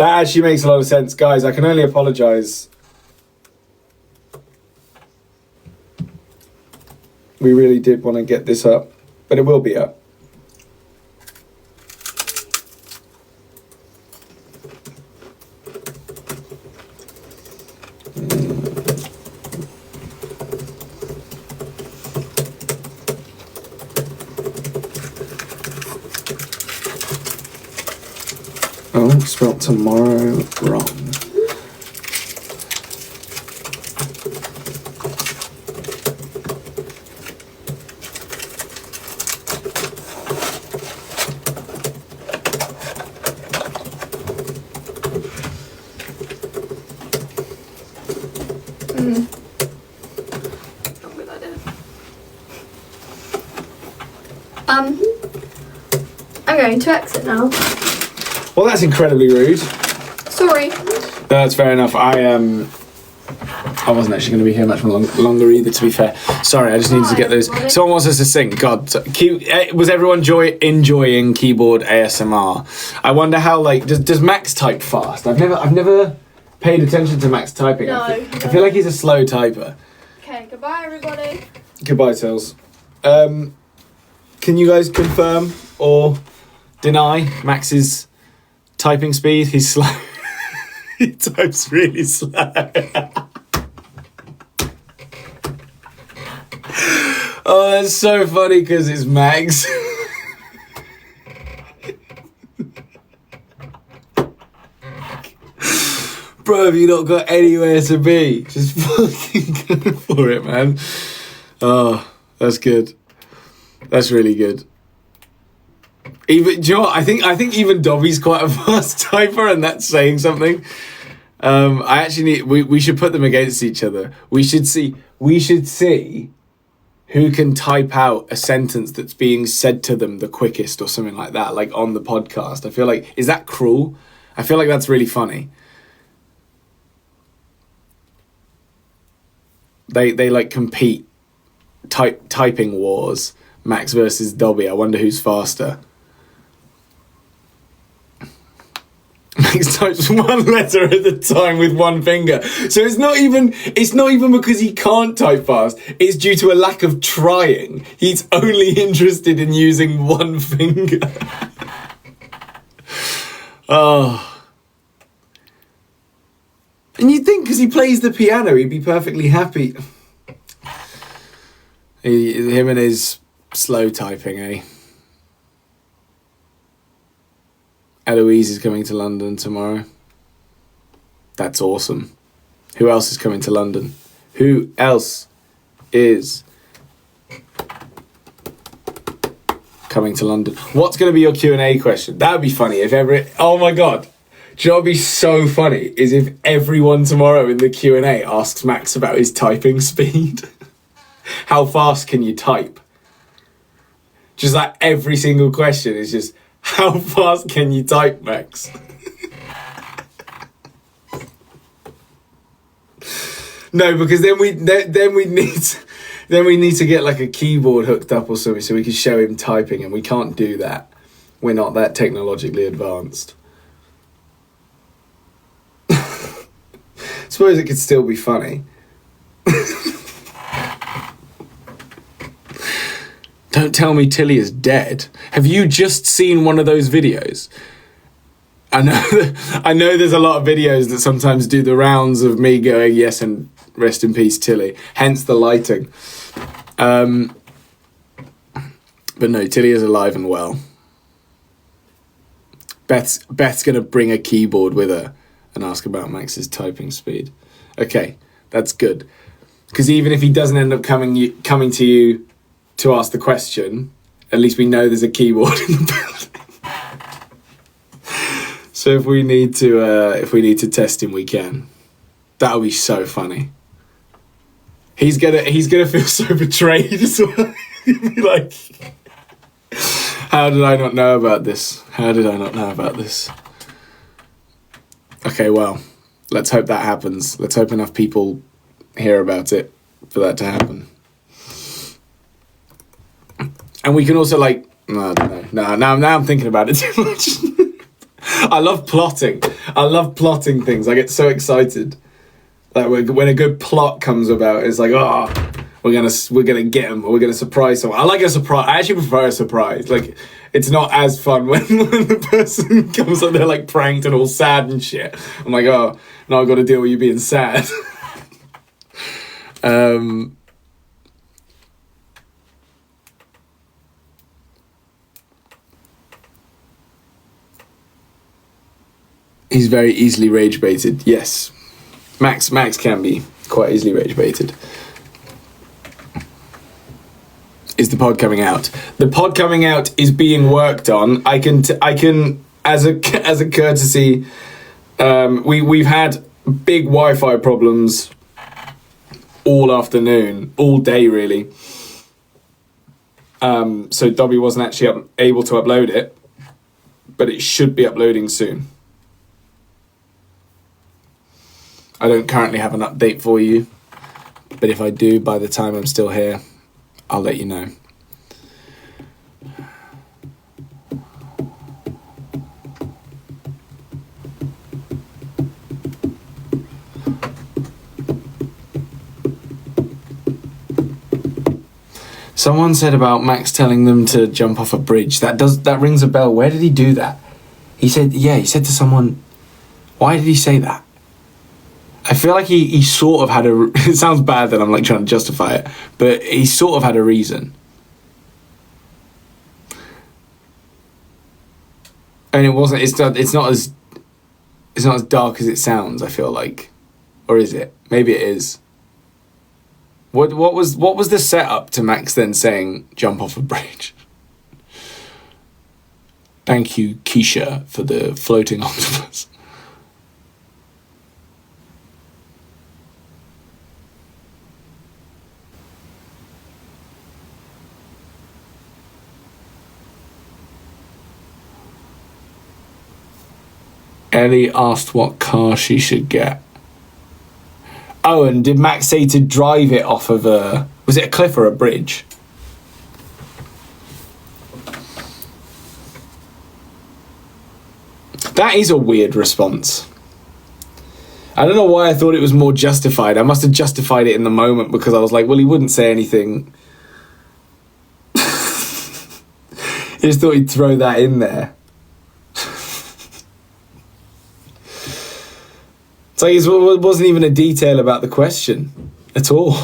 actually makes a lot of sense. Guys, I can only apologise. We really did want to get this up, but it will be up. Oh, spelled tomorrow wrong. Not a good idea. I'm going to exit now. Well, that's incredibly rude. Sorry. No, that's fair enough. I wasn't actually going to be here much longer either, to be fair. Sorry, I just needed to get those. Everybody. Someone wants us to sing. God, was everyone enjoying keyboard ASMR? I wonder how, like, does Max type fast? I've never paid attention to Max typing. No, I feel like he's a slow typer. Okay, goodbye everybody. Goodbye, Tils. Can you guys confirm or deny Max's typing speed? He's slow. He types really slow. Oh, that's so funny because it's Max. Bro, have you not got anywhere to be? Just fucking go for it, man. Oh, that's good. That's really good. Even, do you know what? I think even Dobby's quite a fast typer, and that's saying something. I actually we should put them against each other. We should see who can type out a sentence that's being said to them the quickest or something like that, like on the podcast. I feel like, is that cruel? I feel like that's really funny. They like compete, typing wars, Max versus Dobby. I wonder who's faster. Max types one letter at a time with one finger. So it's not even because he can't type fast. It's due to a lack of trying. He's only interested in using one finger. Oh. And you'd think because he plays the piano, he'd be perfectly happy. Him and his slow typing, eh? Eloise is coming to London tomorrow. That's awesome. Who else is coming to London? Who else is coming to London? What's going to be your Q&A question? That would be funny if ever... Oh my God. Do you know what would be so funny? Is if everyone tomorrow in the Q&A asks Max about his typing speed. How fast can you type? Just like every single question is just... How fast can you type, Max? No, because then we need to get like a keyboard hooked up or something so we can show him typing, and we can't do that. We're not that technologically advanced. Suppose it could still be funny. Don't tell me Tilly is dead. Have you just seen one of those videos? I know, I know there's a lot of videos that sometimes do the rounds of me going, yes, and rest in peace, Tilly. Hence the lighting. But no, Tilly is alive and well. Beth's going to bring a keyboard with her and ask about Max's typing speed. Okay, that's good. Because even if he doesn't end up coming to you to ask the question, at least we know there's a keyboard in the building. So if we need to test him, we can. That'll be so funny. He's gonna feel so betrayed as well. He'll be like, how did I not know about this? How did I not know about this? Okay, well, let's hope that happens. Let's hope enough people hear about it for that to happen. And we can also I don't know. No, now I'm thinking about it too much. I love plotting. I love plotting things. I get so excited. Like when a good plot comes about, it's like, oh, we're gonna get them, or we're gonna surprise someone. I like a surprise. I actually prefer a surprise. Like, it's not as fun when the person comes up, they're like pranked and all sad and shit. I'm like, oh, now I've got to deal with you being sad. He's very easily rage baited. Yes, Max can be quite easily rage baited. Is the pod coming out? The pod coming out is being worked on. I can as a courtesy. We've had big Wi-Fi problems all afternoon, all day really. So Dobby wasn't actually able to upload it, but it should be uploading soon. I don't currently have an update for you, but if I do, by the time I'm still here, I'll let you know. Someone said about Max telling them to jump off a bridge. That rings a bell. Where did he do that? He said to someone, why did he say that? I feel like he sort of had a... It sounds bad that I'm like trying to justify it, but he sort of had a reason. And it wasn't... It's not as dark as it sounds, I feel like. Or is it? Maybe it is. What was the setup to Max then saying jump off a bridge? Thank you, Keisha, for the floating octopus. Ellie asked what car she should get. Oh, and did Max say to drive it off of a... Was it a cliff or a bridge? That is a weird response. I don't know why I thought it was more justified. I must have justified it in the moment because I was like, well, he wouldn't say anything. He just thought he'd throw that in there. It's like it wasn't even a detail about the question at all.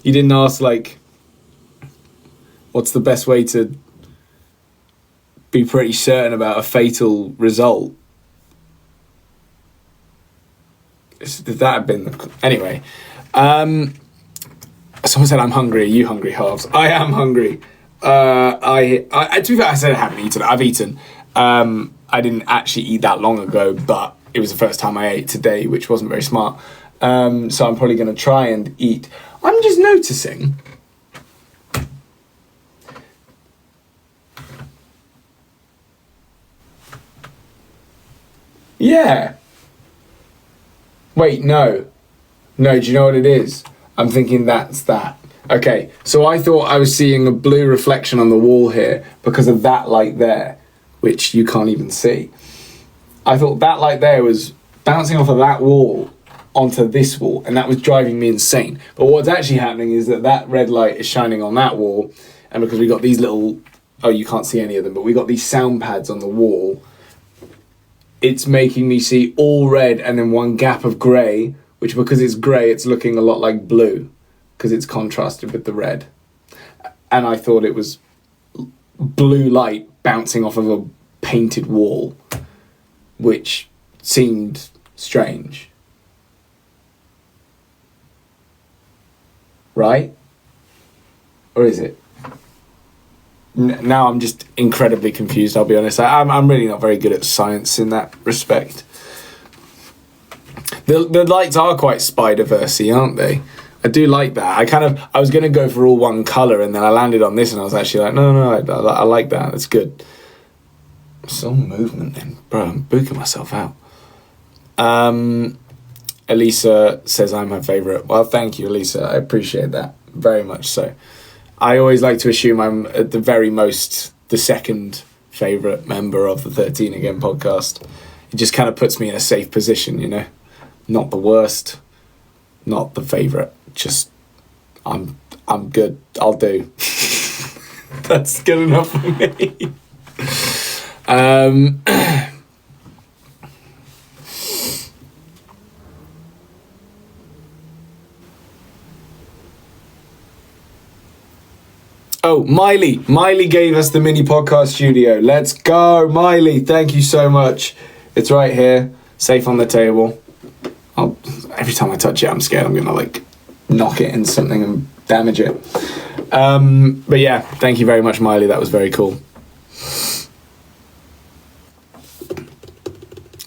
You didn't ask, like, what's the best way to be pretty certain about a fatal result? If that had been the... Anyway. Someone said, I'm hungry. Are you hungry, Harves? I am hungry. To be fair, I said I haven't eaten. I've eaten. I didn't actually eat that long ago, but it was the first time I ate today, which wasn't very smart. So I'm probably going to try and eat. I'm just noticing. Yeah. Wait, no. No, do you know what it is? I'm thinking that's that. Okay, so I thought I was seeing a blue reflection on the wall here because of that light there, which you can't even see. I thought that light there was bouncing off of that wall onto this wall, and that was driving me insane. But what's actually happening is that red light is shining on that wall, and because we got these little... Oh, you can't see any of them, but we got these sound pads on the wall, it's making me see all red and then one gap of grey, which because it's grey, it's looking a lot like blue because it's contrasted with the red. And I thought it was blue light bouncing off of a painted wall, which seemed strange. Right? Or is it? Now I'm just incredibly confused, I'll be honest. I'm really not very good at science in that respect. The lights are quite Spider-Verse-y, aren't they? I do like that. I was going to go for all one colour, and then I landed on this and I was actually like, no, I like that. That's good. It's all movement then. Bro, I'm booking myself out. Elisa says I'm her favourite. Well, thank you, Elisa. I appreciate that. Very much so. I always like to assume I'm at the very most the second favourite member of the 13 Again podcast. It just kind of puts me in a safe position, you know? Not the worst, not the favourite. Just, I'm good. I'll do. That's good enough for me. Oh, Miley. Miley gave us the mini podcast studio. Let's go, Miley. Thank you so much. It's right here, safe on the table. Every time I touch it, I'm scared I'm going to, like, knock it into something and damage it. But yeah, thank you very much, Miley. That was very cool.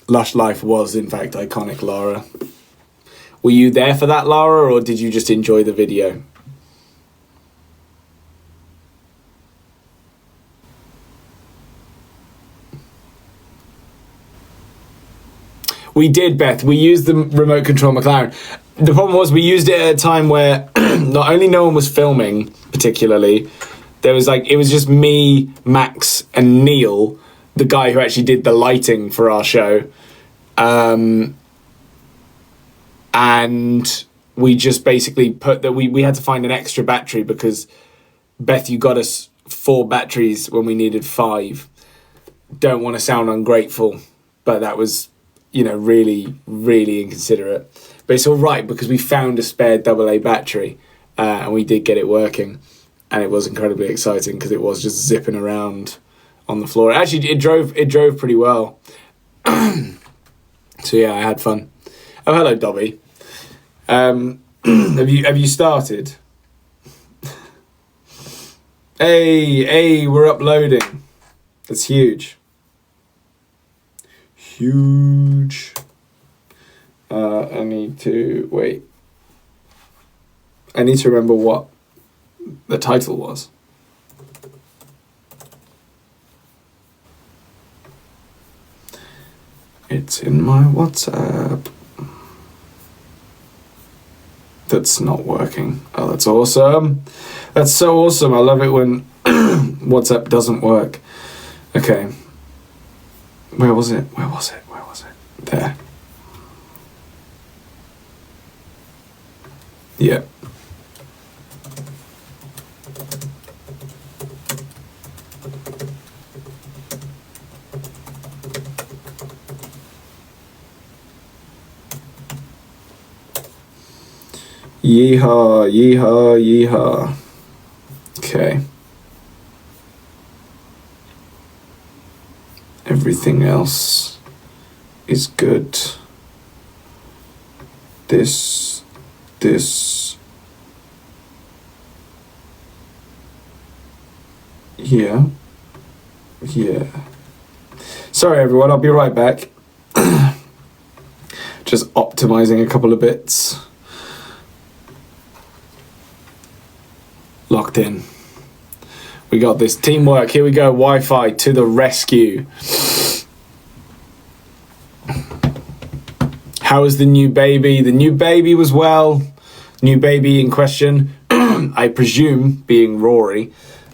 Lush Life was, in fact, iconic, Lara. Were you there for that, Lara, or did you just enjoy the video? We did, Beth. We used the remote control McLaren. The problem was we used it at a time where not only no one was filming particularly, it was just me, Max, and Neil, the guy who actually did the lighting for our show. And we just basically put that we had to find an extra battery because, Beth, you got us 4 batteries when we needed 5. Don't want to sound ungrateful, but that was, you know, really, really inconsiderate. But it's all right because we found a spare AA battery and we did get it working. And it was incredibly exciting because it was just zipping around on the floor. Actually, it drove pretty well. So yeah, I had fun. Oh, hello, Dobby. Have you started? Hey, we're uploading. That's huge. Huge. I need to wait. I need to remember what the title was. It's in my WhatsApp. That's not working. Oh, that's awesome. That's so awesome. I love it when WhatsApp doesn't work. Okay. Where was it? There. Yeah. Yeehaw, yeehaw, yeehaw. Okay. Everything else is good. This. Yeah. Sorry, everyone. I'll be right back. Just optimizing a couple of bits. Locked in. We got this. Teamwork. Here we go. Wi-Fi to the rescue. How is the new baby? The new baby was well. New baby in question, I presume, being Rory,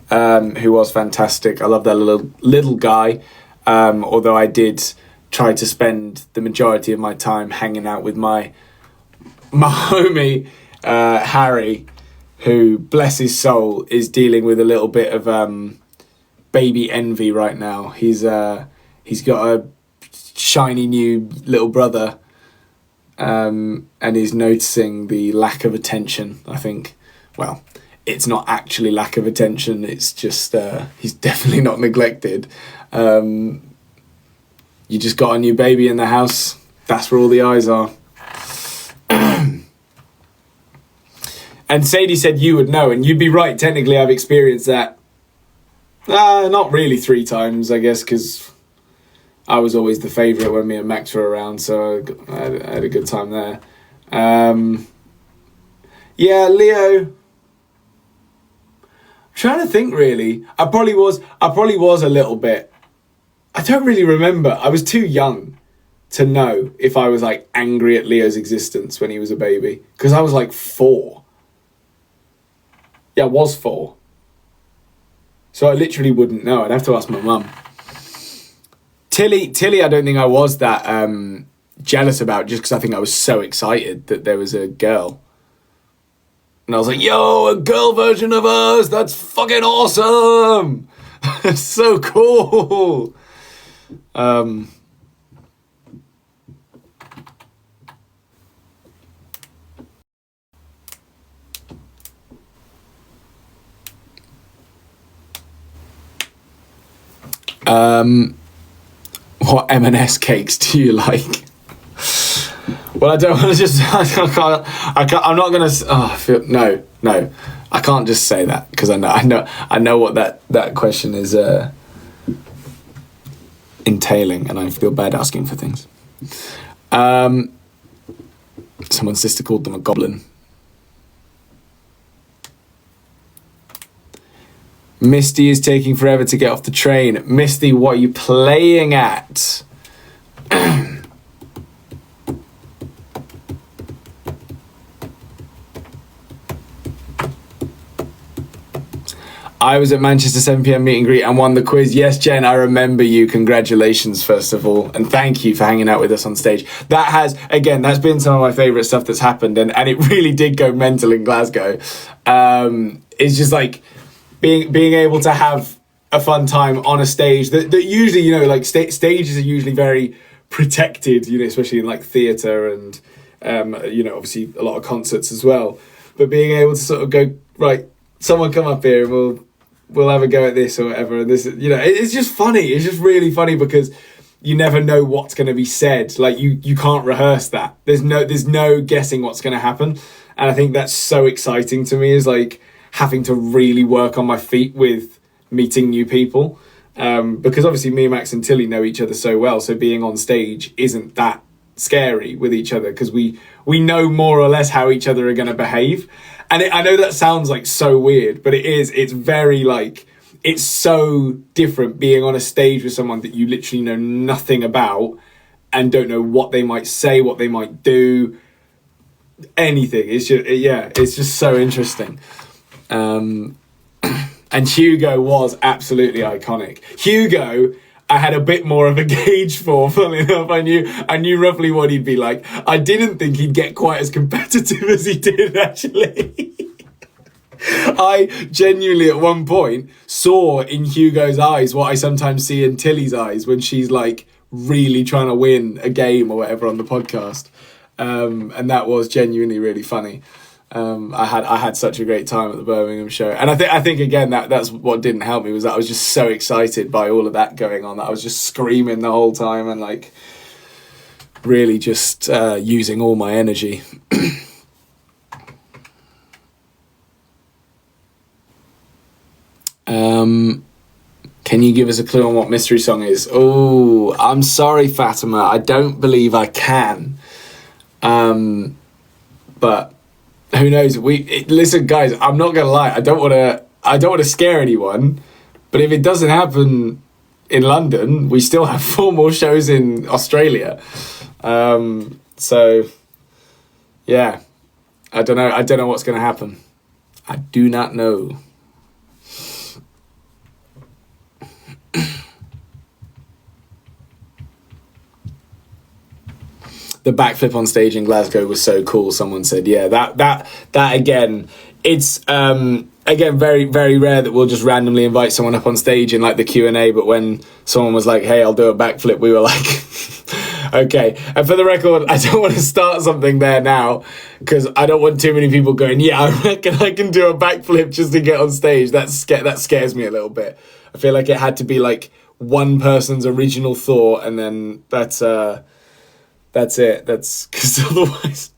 who was fantastic. I love that little guy. Although I did try to spend the majority of my time hanging out with my homie, Harvey, who, bless his soul, is dealing with a little bit of baby envy right now. He's got a shiny new little brother, and is noticing the lack of attention. I think, well, it's not actually lack of attention, it's just he's definitely not neglected. You just got a new baby in the house, that's where all the eyes are. And Sadie said you would know, and you'd be right, technically I've experienced that. Not really 3 times, I guess, because I was always the favourite when me and Max were around, so I had a good time there. Yeah, Leo. I'm trying to think, really. I probably was a little bit. I don't really remember. I was too young to know if I was like angry at Leo's existence when he was a baby, because I was like 4. Yeah, I was 4. So I literally wouldn't know. I'd have to ask my mum. Tilly, I don't think I was that jealous about, just because I think I was so excited that there was a girl. And I was like, yo, a girl version of us! That's fucking awesome! It's so cool! What M&S cakes do you like? Well, I don't want to just. I can't. I'm not gonna. No. I can't just say that, because I know what that question is entailing, and I feel bad asking for things. Someone's sister called them a goblin. Misty is taking forever to get off the train. Misty, what are you playing at? I was at Manchester 7 p.m. meet and greet and won the quiz. Yes, Jen, I remember you. Congratulations, first of all. And thank you for hanging out with us on stage. That's been some of my favourite stuff that's happened. And it really did go mental in Glasgow. It's just like being able to have a fun time on a stage that usually, like stages are usually very protected, especially in like theatre and, obviously a lot of concerts as well. But being able to sort of go, right, someone come up here and we'll have a go at this or whatever. And this, it's just funny. It's just really funny because you never know what's going to be said. Like you can't rehearse that. There's no guessing what's going to happen. And I think that's so exciting to me, is like having to really work on my feet with meeting new people. Because obviously me, Max and Tilly know each other so well. So being on stage isn't that scary with each other, because we know more or less how each other are going to behave. And I know that sounds like so weird, but it's very like, it's so different being on a stage with someone that you literally know nothing about and don't know what they might say, what they might do, anything. It's just so interesting. And Hugo was absolutely iconic. Hugo, I had a bit more of a gauge for, funnily enough. I knew roughly what he'd be like. I didn't think he'd get quite as competitive as he did, actually. I genuinely, at one point, saw in Hugo's eyes what I sometimes see in Tilly's eyes when she's like really trying to win a game or whatever on the podcast. And that was genuinely really funny. I had such a great time at the Birmingham show, and I think again that's what didn't help me, was that I was just so excited by all of that going on that I was just screaming the whole time and like really just using all my energy. Can you give us a clue on what mystery song is? Oh, I'm sorry, Fatima, I don't believe I can. But who knows? Listen, guys, I'm not gonna lie. I don't want to scare anyone, but if it doesn't happen in London, we still have 4 more shows in Australia. So yeah, I don't know what's gonna happen. I do not know. The backflip on stage in Glasgow was so cool. Someone said, yeah, that again, it's again, very, very rare that we'll just randomly invite someone up on stage in like the Q&A, but when someone was like, hey, I'll do a backflip, we were like, okay. And for the record, I don't want to start something there now because I don't want too many people going, yeah, I reckon I can do a backflip just to get on stage. That scares me a little bit. I feel like it had to be like one person's original thought, and then that's it. That's because otherwise...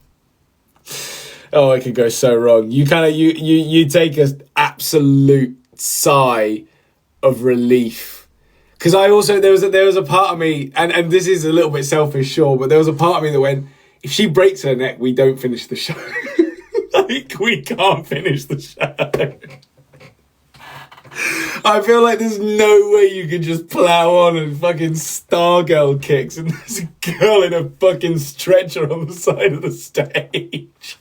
Oh, it could go so wrong. You kind of you take an absolute sigh of relief, because I also there was a part of me, and this is a little bit selfish, sure, but there was a part of me that went, if she breaks her neck, we don't finish the show. Like, we can't finish the show. I feel like there's no way you can just plow on and fucking Stargirl kicks, and there's a girl in a fucking stretcher on the side of the stage.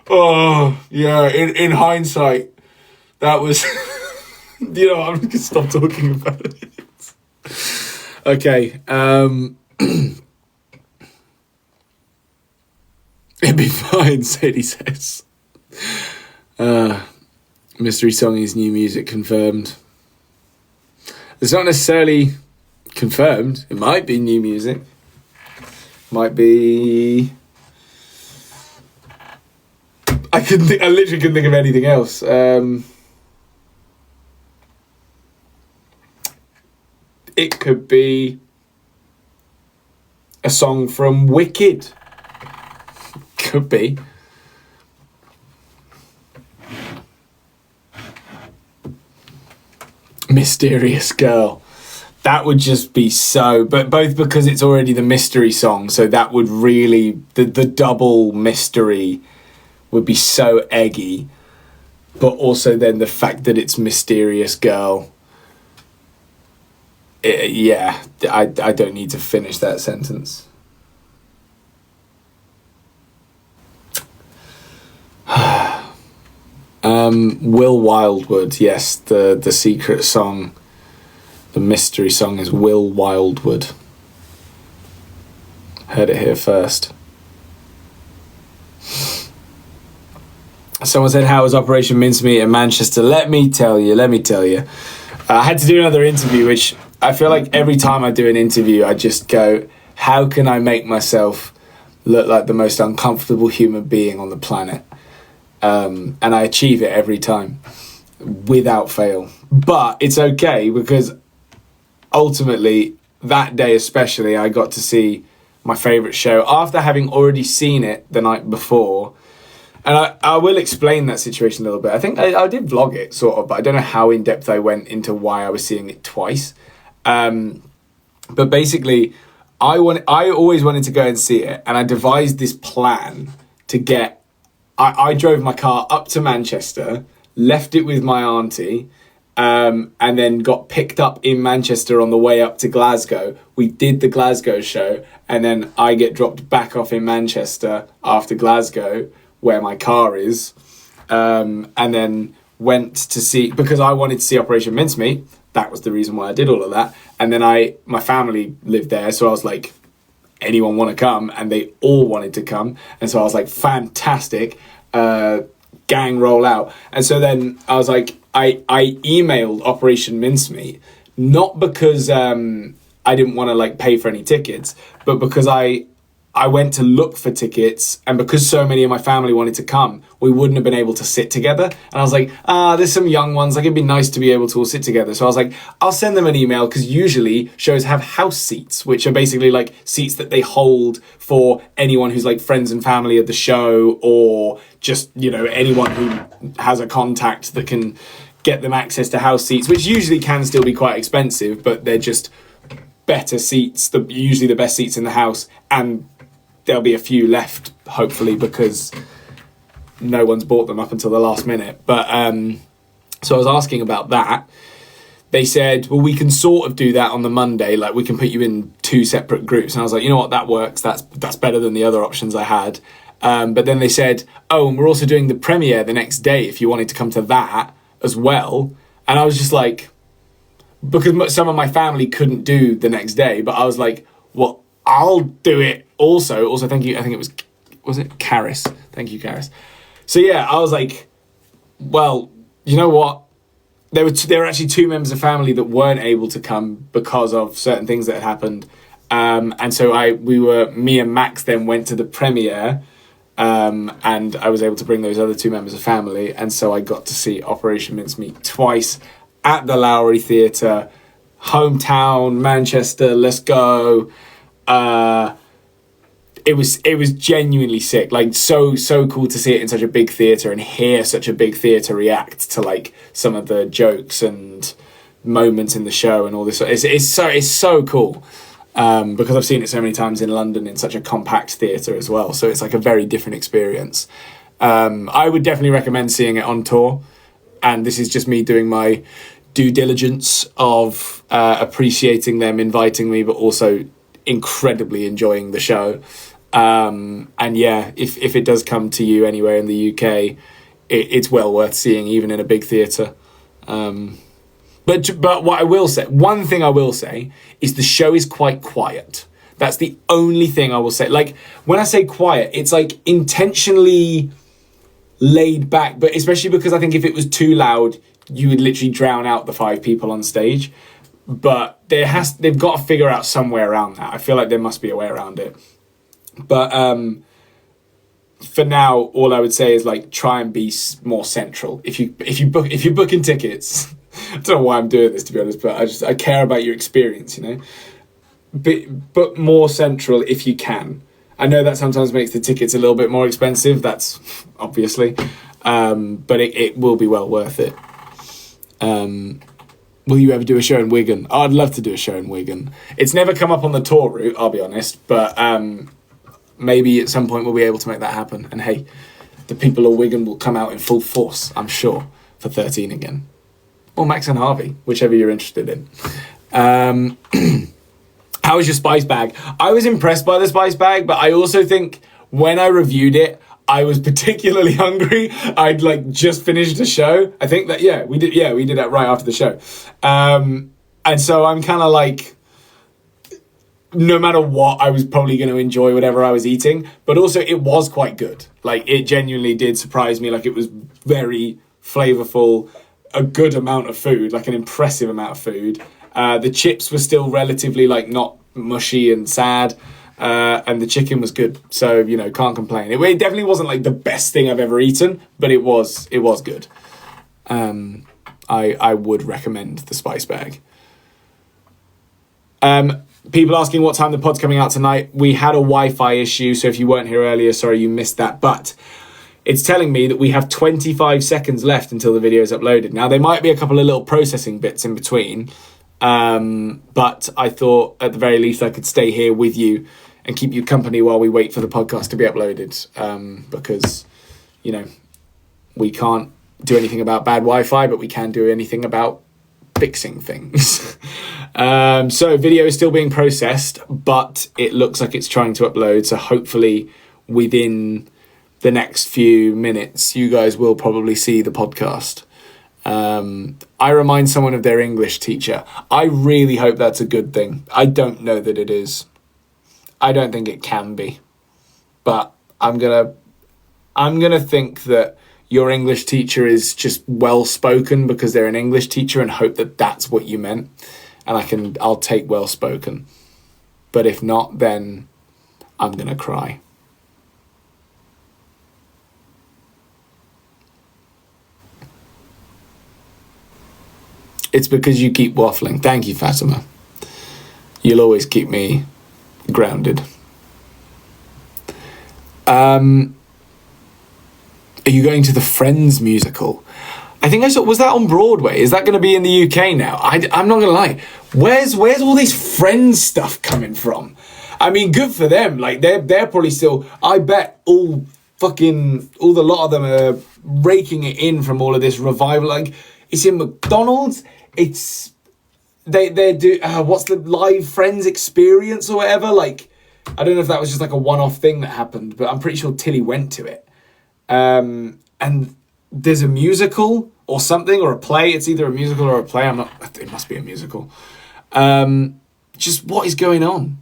Oh, yeah, in hindsight, that was... you know, I'm going to stop talking about it. Okay. It'd be fine, Sadie says. Mystery Song is new music confirmed. It's not necessarily confirmed. It might be new music. Might be... I literally couldn't think of anything else. It could be a song from Wicked. Could be. Mysterious Girl. That would just be so... But both because it's already the mystery song, so that would really... The double mystery would be so eggy. But also then the fact that it's Mysterious Girl... yeah, I don't need to finish that sentence. Will Wildwood, yes, the secret song, the mystery song is Will Wildwood. Heard it here first. Someone said, how was Operation Mincemeat in Manchester? Let me tell you. I had to do another interview, which I feel like every time I do an interview, I just go, how can I make myself look like the most uncomfortable human being on the planet? And I achieve it every time, without fail. But it's okay, because ultimately, that day especially, I got to see my favourite show after having already seen it the night before. And I will explain that situation a little bit. I think I did vlog it, sort of, but I don't know how in-depth I went into why I was seeing it twice. But basically, I always wanted to go and see it, and I devised this plan to get... I drove my car up to Manchester, left it with my auntie, and then got picked up in Manchester on the way up to Glasgow. We did the Glasgow show, and then I get dropped back off in Manchester after Glasgow, where my car is, and then went to see... Because I wanted to see Operation Mincemeat, that was the reason why I did all of that. And then my family lived there, so I was like, anyone want to come? And they all wanted to come. And so I was like, fantastic, gang roll out. And so then I was like, I emailed Operation Mincemeat, not because I didn't want to like pay for any tickets, but because I went to look for tickets, and because so many of my family wanted to come, we wouldn't have been able to sit together. And I was like, there's some young ones, like it'd be nice to be able to all sit together. So I was like, I'll send them an email, because usually shows have house seats, which are basically like seats that they hold for anyone who's like friends and family of the show, or just, you know, anyone who has a contact that can get them access to house seats, which usually can still be quite expensive, but they're just better seats, usually the best seats in the house, and there'll be a few left, hopefully, because no one's bought them up until the last minute. But so I was asking about that. They said, well, we can sort of do that on the Monday, like we can put you in 2 separate groups. And I was like, you know what, that works. That's better than the other options I had. But then they said, oh, and we're also doing the premiere the next day if you wanted to come to that as well. And I was just like, because some of my family couldn't do the next day, but I was like, well, I'll do it also. Thank you. I think it was it Karis? Thank you, Karis. So yeah, I was like, well, you know what? There were actually two members of family that weren't able to come because of certain things that had happened. And so me and Max then went to the premiere, and I was able to bring those other two members of family. And so I got to see Operation Mincemeat twice at the Lowry Theatre, hometown, Manchester, let's go. It was genuinely sick, like so cool to see it in such a big theatre and hear such a big theatre react to like some of the jokes and moments in the show and all this. It's so cool, because I've seen it so many times in London in such a compact theatre as well, so it's like a very different experience. I would definitely recommend seeing it on tour, and this is just me doing my due diligence of appreciating them inviting me, but also incredibly enjoying the show. And yeah, if it does come to you anywhere in the UK, it's well worth seeing, even in a big theatre. But what I will say, one thing I will say, is the show is quite quiet. That's the only thing I will say. Like, when I say quiet, it's like intentionally laid back, but especially because I think if it was too loud, you would literally drown out the 5 people on stage. But they've got to figure out some way around that. I feel like there must be a way around it. But for now, all I would say is like try and be more central. If you're booking tickets, I don't know why I'm doing this, to be honest, but I care about your experience, you know. Book more central if you can. I know that sometimes makes the tickets a little bit more expensive. That's obviously, but it will be well worth it. Will you ever do a show in Wigan? Oh, I'd love to do a show in Wigan. It's never come up on the tour route, I'll be honest, but maybe at some point we'll be able to make that happen. And hey, the people of Wigan will come out in full force, I'm sure, for 13 again. Or Max and Harvey, whichever you're interested in. How was your spice bag? I was impressed by the spice bag, but I also think when I reviewed it, I was particularly hungry. I'd like just finished the show. I think that, we did that right after the show. And so I'm kind of like, no matter what, I was probably going to enjoy whatever I was eating, but also it was quite good. Like, it genuinely did surprise me. Like, it was very flavorful, a good amount of food, like an impressive amount of food. The chips were still relatively like not mushy and sad. And the chicken was good, so you know, can't complain. It definitely wasn't like the best thing I've ever eaten, but it was good. I would recommend the spice bag. People asking what time the pod's coming out tonight. We had a Wi-Fi issue, so if you weren't here earlier, sorry you missed that. But it's telling me that we have 25 seconds left until the video is uploaded. Now, there might be a couple of little processing bits in between, but I thought at the very least I could stay here with you and keep you company while we wait for the podcast to be uploaded, because, you know, we can't do anything about bad Wi-Fi, but we can do anything about fixing things. So video is still being processed, but it looks like it's trying to upload. So hopefully within the next few minutes, you guys will probably see the podcast. I remind someone of their English teacher. I really hope that's a good thing. I don't know that it is. I don't think it can be, but I'm gonna think that your English teacher is just well spoken because they're an English teacher, and hope that that's what you meant. And I'll take well spoken, but if not, then I'm gonna cry. It's because you keep waffling. Thank you, Fatima. You'll always keep me grounded. Are you going to the Friends musical? I think I saw, was that on Broadway? Is that going to be in the UK now? I'm not going to lie. Where's all this Friends stuff coming from? I mean, good for them. Like, they're probably still, I bet all the lot of them are raking it in from all of this revival. Like, it's in McDonald's. It's, they do, what's the live Friends experience or whatever? Like, I don't know if that was just like a one-off thing that happened, but I'm pretty sure Tilly went to it. And there's a musical or something, or a play. It's either a musical or a play. It must be a musical. Just what is going on?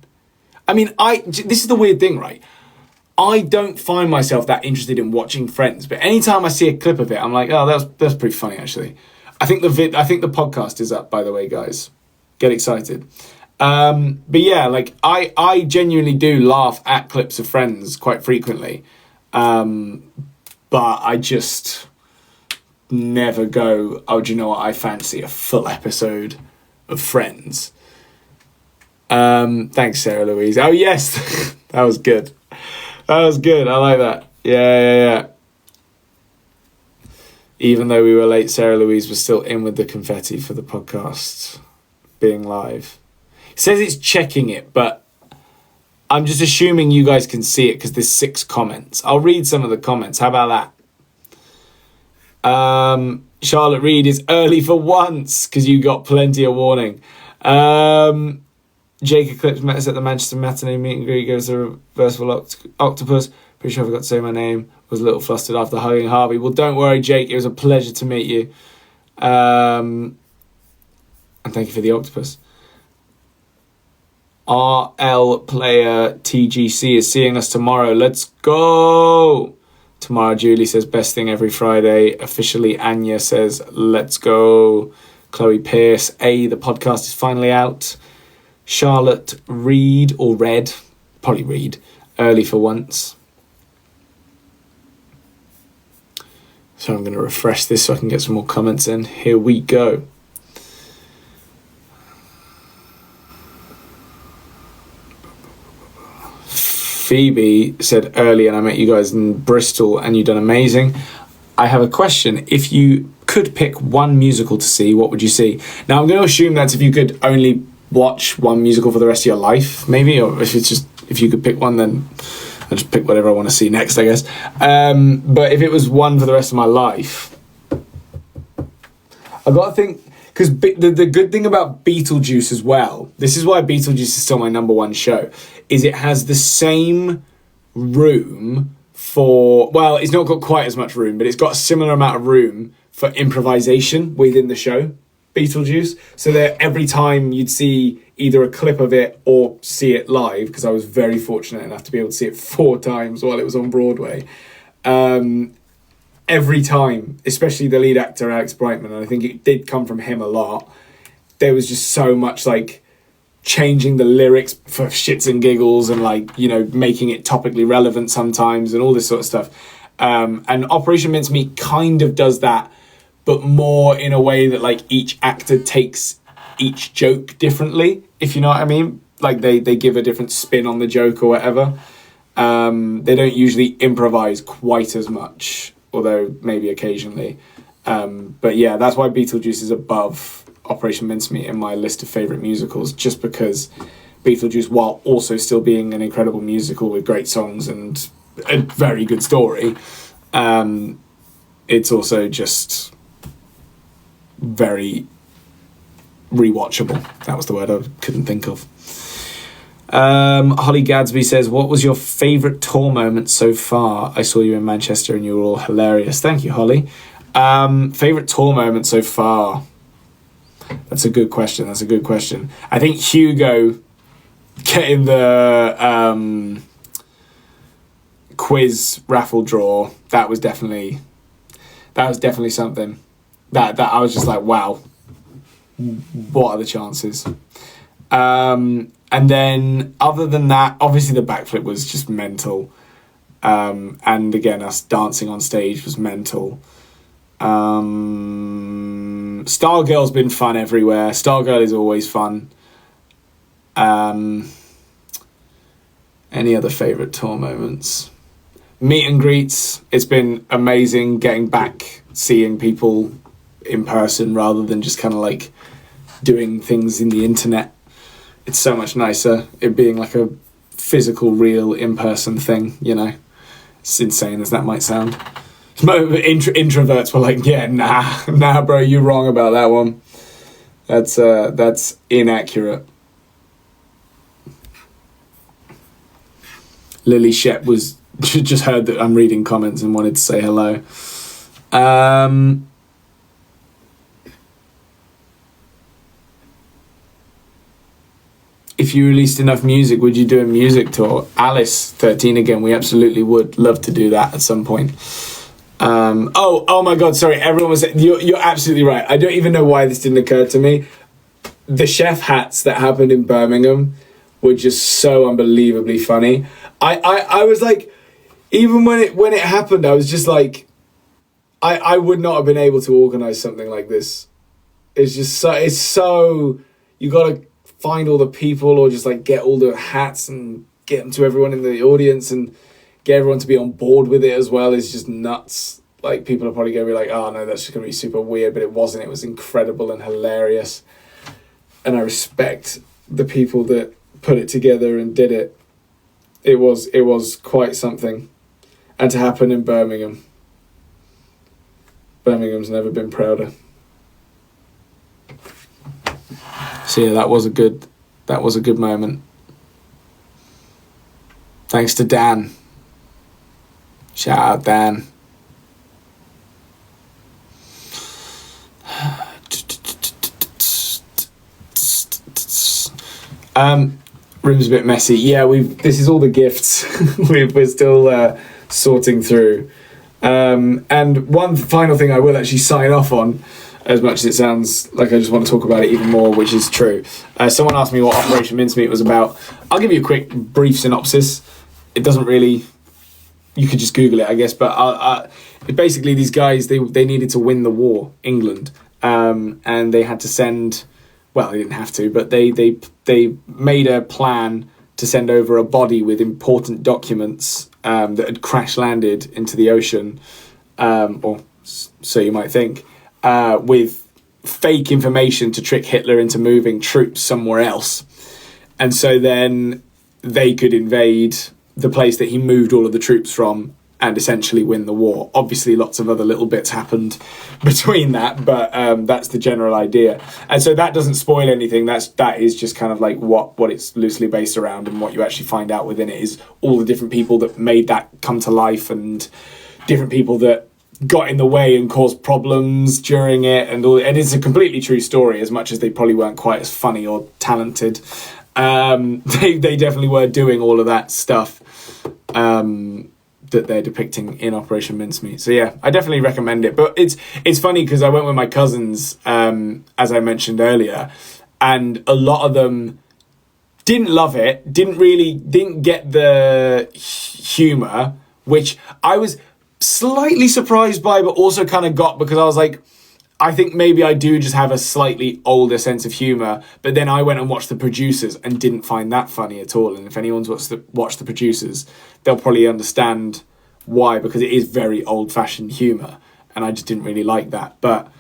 I mean, this is the weird thing, right? I don't find myself that interested in watching Friends, but anytime I see a clip of it, I'm like, oh, that's pretty funny actually. I think the podcast is up, by the way, guys. Get excited. But yeah, like I genuinely do laugh at clips of Friends quite frequently, but I just never go, oh, do you know what? I fancy a full episode of Friends. Thanks, Sarah Louise. Oh yes, that was good. That was good. I like that. Yeah. Even though we were late, Sarah Louise was still in with the confetti for the podcast being live. It says it's checking it, but I'm just assuming you guys can see it because there's 6 comments. I'll read some of the comments. How about that? Charlotte Reed is early for once because you got plenty of warning. Jake Eclipse met us at the Manchester matinee meet and greet. Goes to reversible octopus. Pretty sure I forgot to say my name. Was a little flustered after hugging Harvey. Well, don't worry, Jake. It was a pleasure to meet you. And thank you for the octopus. RL player TGC is seeing us tomorrow. Let's go. Tomorrow, Julie says, best thing every Friday. Officially, Anya says, let's go. Chloe Pierce, the podcast is finally out. Charlotte Reed, or Red, probably Reed, early for once. So I'm going to refresh this so I can get some more comments in. Here we go. Phoebe said early, and I met you guys in Bristol and you've done amazing. I have a question. If you could pick one musical to see, what would you see? Now, I'm going to assume that's if you could only watch one musical for the rest of your life, maybe, or if you could pick one, then I'll just pick whatever I want to see next, I guess. But if it was one for the rest of my life, I've got to think, because the good thing about Beetlejuice as well, this is why Beetlejuice is still my number one show, is it has the same room for, well, it's not got quite as much room, but it's got a similar amount of room for improvisation within the show, Beetlejuice. So that every time you'd see either a clip of it or see it live, because I was very fortunate enough to be able to see it 4 times while it was on Broadway. Every time, especially the lead actor, Alex Brightman, and I think it did come from him a lot, there was just so much like changing the lyrics for shits and giggles and like, you know, making it topically relevant sometimes and all this sort of stuff. And Operation Mincemeat kind of does that, but more in a way that like each actor takes each joke differently, if you know what I mean. Like they give a different spin on the joke or whatever. They don't usually improvise quite as much, although maybe occasionally. But yeah, that's why Beetlejuice is above Operation Mincemeat in my list of favourite musicals, just because Beetlejuice, while also still being an incredible musical with great songs and a very good story, it's also just very rewatchable. That was the word I couldn't think of. Holly Gadsby says, what was your favourite tour moment so far? I saw you in Manchester and you were all hilarious. Thank you, Holly. Favourite tour moment so far? That's a good question. I think Hugo getting the quiz raffle draw, that was definitely something that I was just like, wow, what are the chances? And then other than that, obviously the backflip was just mental. And again, us dancing on stage was mental. Stargirl's been fun everywhere. Stargirl is always fun. Any other favourite tour moments? Meet and greets. It's been amazing getting back, seeing people in person rather than just kind of like doing things in the internet. It's so much nicer, it being like a physical, real, in-person thing, you know? It's insane as that might sound. Introverts were like, yeah, nah, bro, you're wrong about that one. That's inaccurate. Lily Shep was just heard that I'm reading comments and wanted to say hello. if you released enough music, would you do a music tour? Alice, 13 again, we absolutely would love to do that at some point. Oh my God, sorry, everyone was, you're absolutely right. I don't even know why this didn't occur to me. The chef hats that happened in Birmingham were just so unbelievably funny. I was like, even when it happened, I was just like, I would not have been able to organise something like this. It's just so, you gotta find all the people or just like get all the hats and get them to everyone in the audience and get everyone to be on board with it as well. Is just nuts. Like, people are probably gonna be like, oh no, that's just gonna be super weird, but it wasn't. It was incredible and hilarious. And I respect the people that put it together and did it. It was quite something. And to happen in Birmingham. Birmingham's never been prouder. So yeah, that was a good moment. Thanks to Dan. Shout out Dan. Room's a bit messy. Yeah, this is all the gifts we're still sorting through. And one final thing I will actually sign off on, as much as it sounds like I just want to talk about it even more, which is true. Someone asked me what Operation Mincemeat was about. I'll give you a quick, brief synopsis. It doesn't really... You could just Google it, I guess. But basically, these guys, they needed to win the war, England. And they had to send... Well, they didn't have to, but they made a plan to send over a body with important documents that had crash-landed into the ocean, or so you might think, with fake information to trick Hitler into moving troops somewhere else. And so then they could invade the place that he moved all of the troops from and essentially win the war. Obviously, lots of other little bits happened between that, but that's the general idea. And so that doesn't spoil anything. That is just kind of like what it's loosely based around, and what you actually find out within it is all the different people that made that come to life and different people that got in the way and caused problems during it, and it's a completely true story, as much as they probably weren't quite as funny or talented. They definitely were doing all of that stuff that they're depicting in Operation Mincemeat. So yeah, I definitely recommend it. But it's funny because I went with my cousins, as I mentioned earlier, and a lot of them didn't love it, didn't get the humour, which I was slightly surprised by, but also kind of got, because I was like, I think maybe I do just have a slightly older sense of humour. But then I went and watched The Producers and didn't find that funny at all. And if anyone's watched The Producers, they'll probably understand why, because it is very old-fashioned humour, and I just didn't really like that. But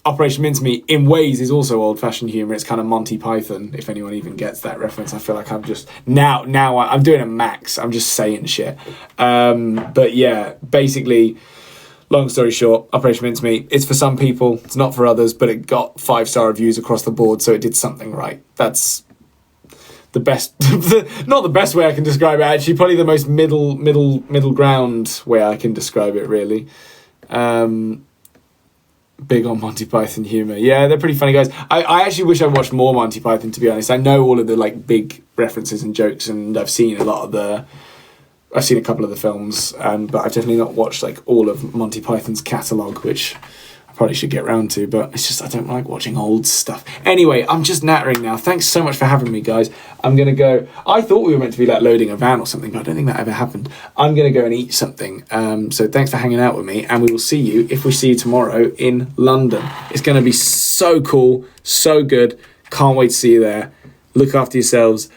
Operation Mincemeat, in ways, is also old-fashioned humour. It's kind of Monty Python, if anyone even gets that reference. I feel like I'm just... Now I'm doing a max. I'm just saying shit. But yeah, basically... Long story short, Operation Mincemeat, it's for some people, it's not for others, but it got 5-star reviews across the board, so it did something right. That's the best, not the best way I can describe it, actually, probably the most middle ground way I can describe it, really. Big on Monty Python humour. Yeah, they're pretty funny guys. I actually wish I watched more Monty Python, to be honest. I know all of the like big references and jokes, and I've seen a couple of the films, but I've definitely not watched like all of Monty Python's catalogue, which I probably should get round to, but it's just I don't like watching old stuff. Anyway, I'm just nattering now. Thanks so much for having me, guys. I'm going to go... I thought we were meant to be like loading a van or something, but I don't think that ever happened. I'm going to go and eat something. So thanks for hanging out with me, and we will see you, if we see you tomorrow, in London. It's going to be so cool, so good. Can't wait to see you there. Look after yourselves.